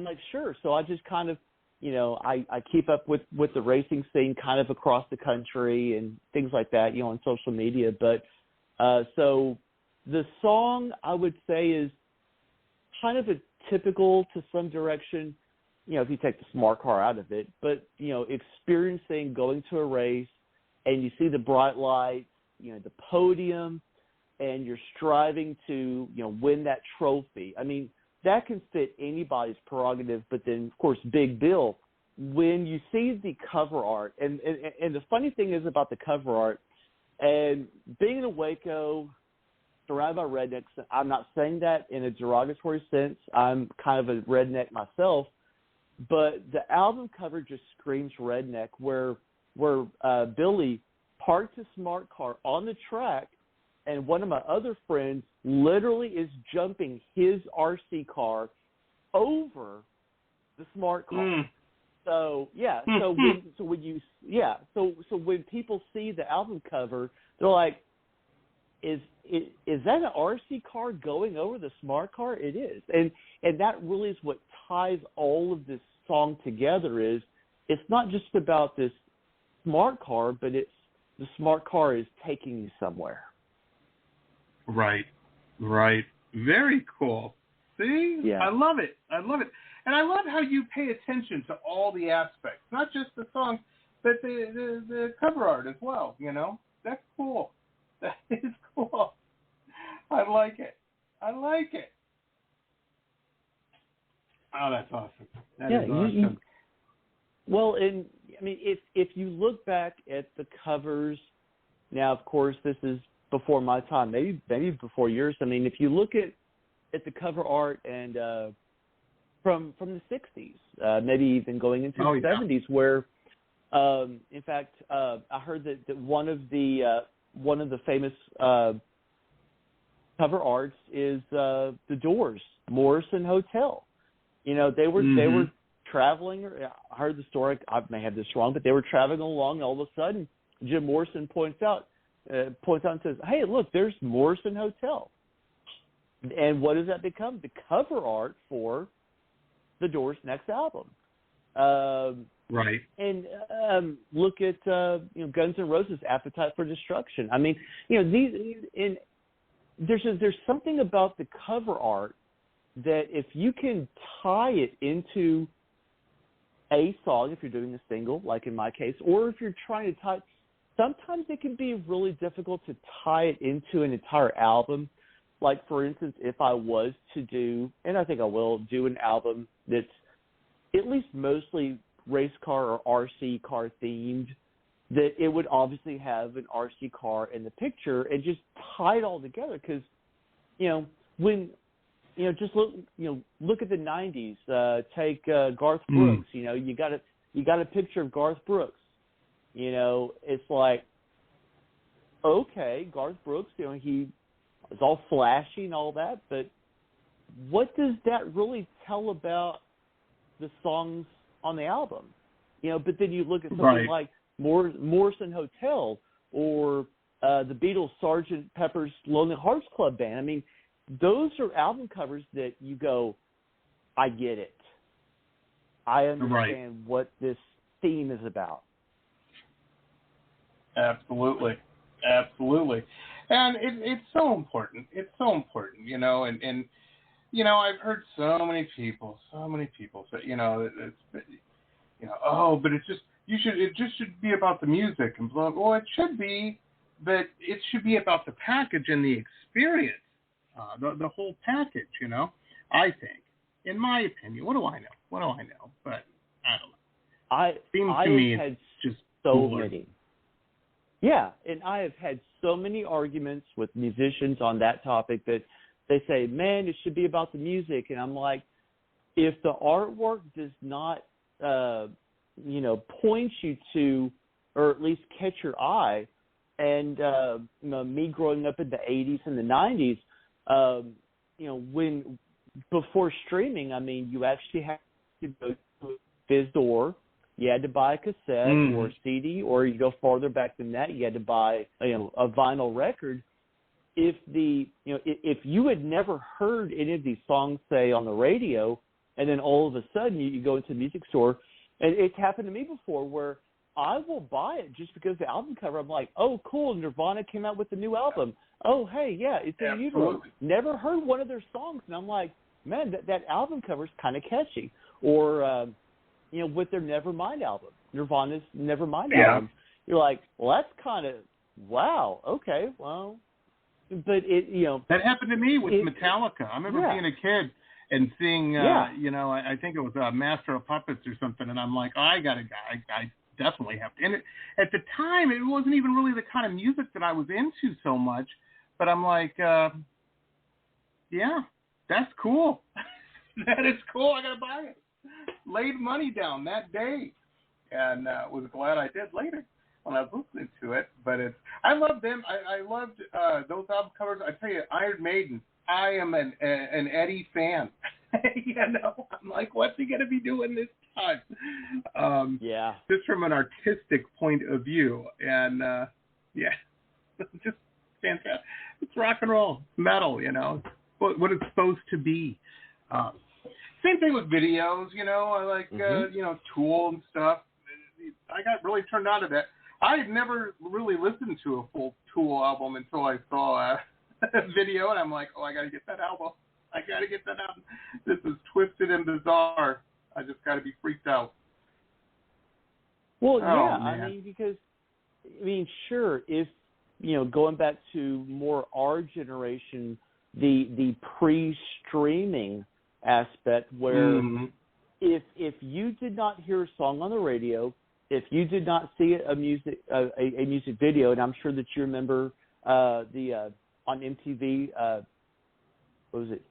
like, sure. So I just kind of, I keep up with the racing scene kind of across the country and things like that, on social media. But so the song, I would say, is kind of a typical, to some direction, if you take the smart car out of it, but, experiencing going to a race and you see the bright lights, the podium, and you're striving to, win that trophy. That can fit anybody's prerogative, but then, of course, Big Bill, when you see the cover art, and the funny thing is about the cover art, and being in Waco, surrounded by rednecks, I'm not saying that in a derogatory sense. I'm kind of a redneck myself, but the album cover just screams redneck, where where Billy parked a smart car on the track, and one of my other friends literally is jumping his RC car over the smart car. So when people see the album cover, they're like, is that an RC car going over the smart car? It is. And that really is what ties all of this song together. Is it's not just about this smart car, but it's the smart car is taking you somewhere.
Right. Very cool. See?
Yeah.
I love it. And I love how you pay attention to all the aspects, not just the song, but the cover art as well, you know? That's cool. That is cool. I like it. Oh, that's awesome. That is awesome.
Well, and I mean, if you look back at the covers, now, of course, this is before my time, maybe before yours. I mean, if you look at the cover art and from the 60s, maybe even going into the 70s, where, in fact, I heard that one of the famous cover arts is the Doors, Morrison Hotel. You know, they were traveling. I heard the story. I may have this wrong, but they were traveling along. And all of a sudden, Jim Morrison points out and says, "Hey, look, there's Morrison Hotel." And what does that become? The cover art for the Doors' next album.
Right.
And look at Guns N' Roses' Appetite for Destruction. I mean, there's something about the cover art that if you can tie it into a song, if you're doing a single, like in my case, or if you're trying to tie, sometimes it can be really difficult to tie it into an entire album. Like, for instance, if I was to do, and I think I will, do an album that's at least mostly race car or RC car themed, that it would obviously have an RC car in the picture and just tie it all together. Because, just look at the 90s. Take Garth Brooks. You got a picture of Garth Brooks. It's like, okay, Garth Brooks. He is all flashy and all that, but what does that really tell about the songs on the album? But then you look at something like Morrison Hotel or the Beatles' Sgt. Pepper's Lonely Hearts Club Band. I mean, those are album covers that you go, I get it. I understand what this theme is about.
Absolutely. And it's so important. It's so important, and I've heard so many people say, but it just should be about the music and blah. Well, it should be, but it should be about the package and the experience, the whole package, I think, in my opinion. What do I know? But I don't know.
It's just so many. Yeah, and I have had so many arguments with musicians on that topic that they say, man, it should be about the music. And I'm like, if the artwork does not, point you to, or at least catch your eye, and, me growing up in the 80s and the 90s, before streaming, I mean, you actually had to go to a biz door. You had to buy a cassette or a CD, or you go farther back than that, you had to buy a vinyl record. If you had never heard any of these songs, say, on the radio, and then all of a sudden you go into a music store, and it's happened to me before where I will buy it just because the album cover, I'm like, oh, cool, Nirvana came out with a new album. Oh, hey, yeah, it's in utero. Never heard one of their songs, and I'm like, man, that album cover is kind of catchy. Or with their Nevermind album, Nirvana's Nevermind album. You're like, well, that's kind of, wow, okay, well, but it,
That happened to me with Metallica. I remember being a kid and seeing, I think it was Master of Puppets or something, and I'm like, I definitely have to. And at the time, it wasn't even really the kind of music that I was into so much, but I'm like, that's cool. That is cool. I got to buy it. Laid money down that day. and was glad I did later when I was listening to it. But I love them. I loved those album covers. I tell you, Iron Maiden, I am an Eddie fan. I'm like, what's he going to be doing this time? Just from an artistic point of view. And, just fantastic. It's rock and roll, metal, what it's supposed to be. Same thing with videos, I like, Tool and stuff. I got really turned on to that. I had never really listened to a full Tool album until I saw a video, and I'm like, I got to get that album. This is twisted and bizarre. I just got to be freaked out.
Well, because, sure, if, going back to more our generation, the pre-streaming aspect where if you did not hear a song on the radio, if you did not see a music video, and I'm sure that you remember on MTV, what was it,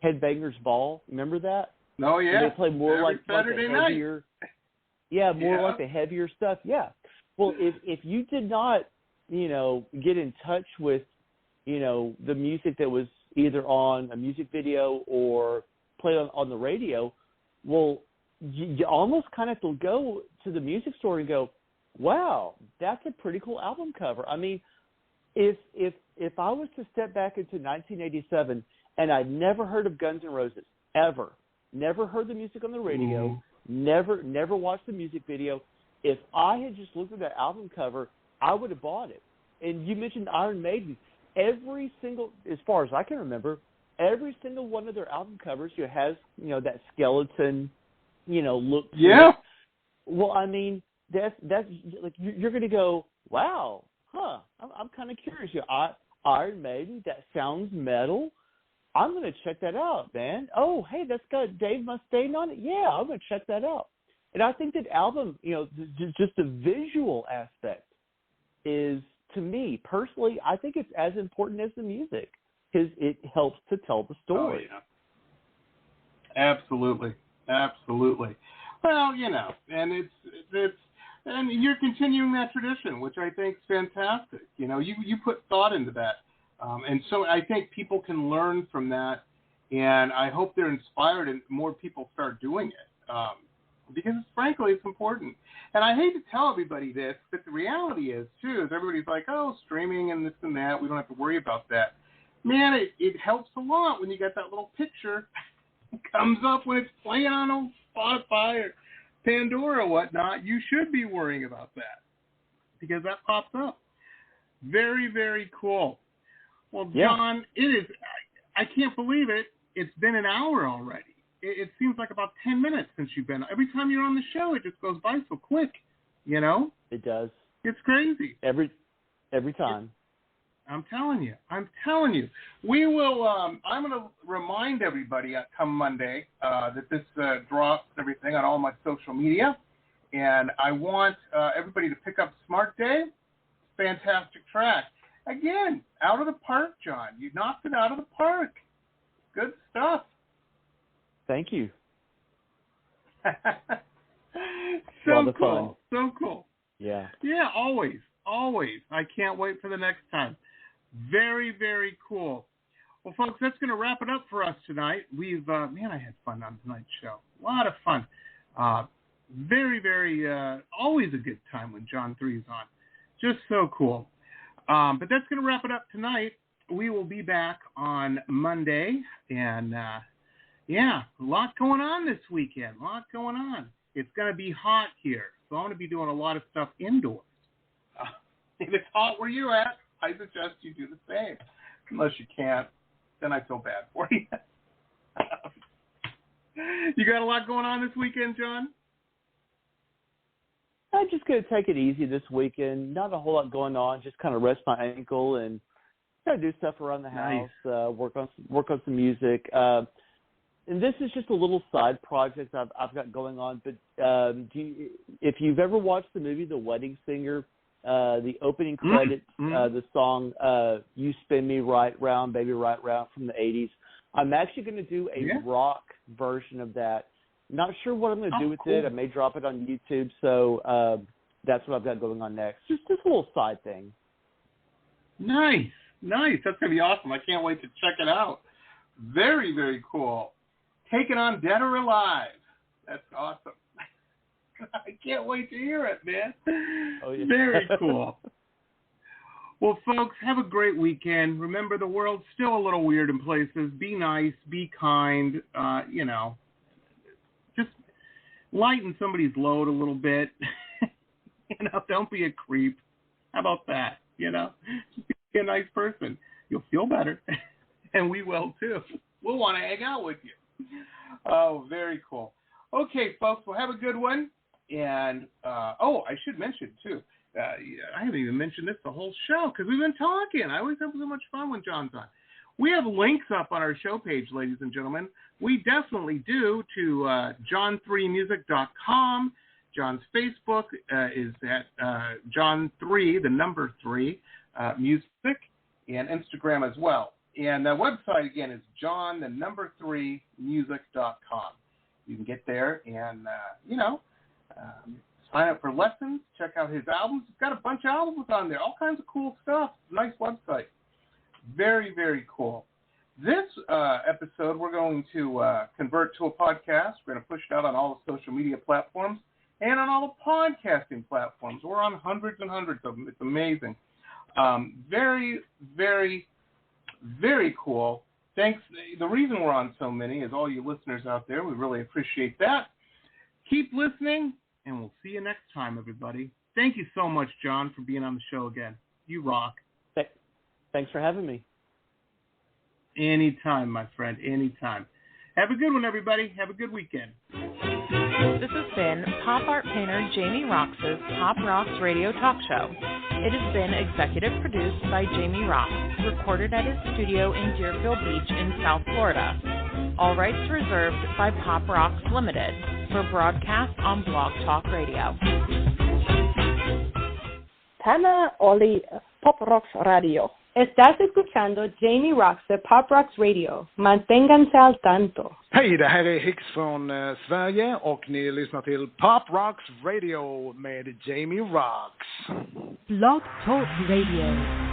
Headbangers Ball? Remember that?
Oh yeah.
And they play more like the heavier, like the heavier stuff. Yeah. Well, if you did not, get in touch with, the music that was either on a music video or played on the radio, well, you almost kind of have to go to the music store and go, wow, that's a pretty cool album cover. I mean, if I was to step back into 1987 and I'd never heard of Guns N' Roses, ever, never heard the music on the radio, never watched the music video, if I had just looked at that album cover, I would have bought it. And you mentioned Iron Maiden. Every single, as far as I can remember, every single one of their album covers has, that skeleton, look.
Yeah.
Well, I mean, that's like you're going to go, wow, I'm kind of curious. Iron Maiden, that sounds metal. I'm going to check that out, man. Oh, hey, that's got Dave Mustaine on it. Yeah, I'm going to check that out. And I think that album, just the visual aspect is, to me, personally, I think it's as important as the music because it helps to tell the story.
Oh, yeah. Absolutely. Well, and it's and you're continuing that tradition, which I think is fantastic. You put thought into that. And so I think people can learn from that, and I hope they're inspired and more people start doing it because, frankly, it's important. And I hate to tell everybody this, but the reality is, too, is everybody's like, oh, streaming and this and that. We don't have to worry about that. Man, it helps a lot when you get that little picture. It comes up when it's playing on old Spotify or Pandora or whatnot. You should be worrying about that because that pops up. Very, very cool. Well, John, it is. I can't believe it. It's been an hour already. It seems like about 10 minutes since you've been. Every time you're on the show, it just goes by so quick.
It does.
It's crazy.
Every time.
I'm telling you. We will. I'm going to remind everybody come Monday that this drops everything on all my social media, and I want everybody to pick up Smart Day. Fantastic track. Again, out of the park, John. You knocked it out of the park. Good stuff.
Thank you.
So cool. So cool.
Yeah.
Yeah, always. I can't wait for the next time. Very, very cool. Well, folks, that's going to wrap it up for us tonight. We've, I had fun on tonight's show. A lot of fun. Very, very, always a good time when John 3 is on. Just so cool. But that's going to wrap it up tonight. We will be back on Monday. And, a lot going on this weekend. It's going to be hot here. So I'm going to be doing a lot of stuff indoors. If it's hot where you're at, I suggest you do the same. Unless you can't, then I feel bad for you. You got a lot going on this weekend, John?
I'm just going to take it easy this weekend. Not a whole lot going on. Just kind of rest my ankle and kind of do stuff around the house. Nice. Work on some music. And this is just a little side project I've got going on. But if you've ever watched the movie The Wedding Singer, the opening credits, the song "You Spin Me Right Round, Baby Right Round" from the '80s, I'm actually going to do a rock version of that. Not sure what I'm going to do with
cool.
it. I may drop it on YouTube, so that's what I've got going on next. Just a little side thing.
Nice. That's going to be awesome. I can't wait to check it out. Very, very cool. Taking on Dead or Alive. That's awesome. I can't wait to hear it, man.
Oh, yeah.
Very cool. Well, folks, have a great weekend. Remember, the world's still a little weird in places. Be nice. Be kind. Just lighten somebody's load a little bit. Don't be a creep. How about that? Just be a nice person. You'll feel better, and we will too. We'll want to hang out with you. Oh, very cool. Okay, folks, well, have a good one. And, I should mention, too, I haven't even mentioned this the whole show because we've been talking. I always have so much fun when John's on. We have links up on our show page, ladies and gentlemen. We definitely do to john3music.com. John's Facebook is at John3, the number 3, music, and Instagram as well. And the website, again, is John, the number 3, music.com. You can get there and, sign up for lessons, check out his albums. He's got a bunch of albums on there, all kinds of cool stuff. Nice website. Very, very cool. This episode, we're going to convert to a podcast. We're going to push it out on all the social media platforms and on all the podcasting platforms. We're on hundreds and hundreds of them. It's amazing. Very, very, very cool. Thanks. The reason we're on so many is all you listeners out there. We really appreciate that. Keep listening, and we'll see you next time, everybody. Thank you so much, John, for being on the show again. You rock.
Thanks for having me.
Anytime, my friend, anytime. Have a good one, everybody. Have a good weekend.
This has been pop art painter Jamie Roxx's Pop Roxx Radio Talk Show. It has been executive produced by Jamie Roxx, recorded at his studio in Deerfield Beach in South Florida. All rights reserved by Pop Roxx Limited for broadcast on Blog Talk Radio.
Tana Oli, PopRoxx Radio. Estás escuchando Jamie Roxx de PopRoxx Radio. Manténganse al tanto.
Hej, det här är Hicks från Sverige och ni lyssnar till PopRoxx Radio med Jamie Roxx.
Blog Talk Radio.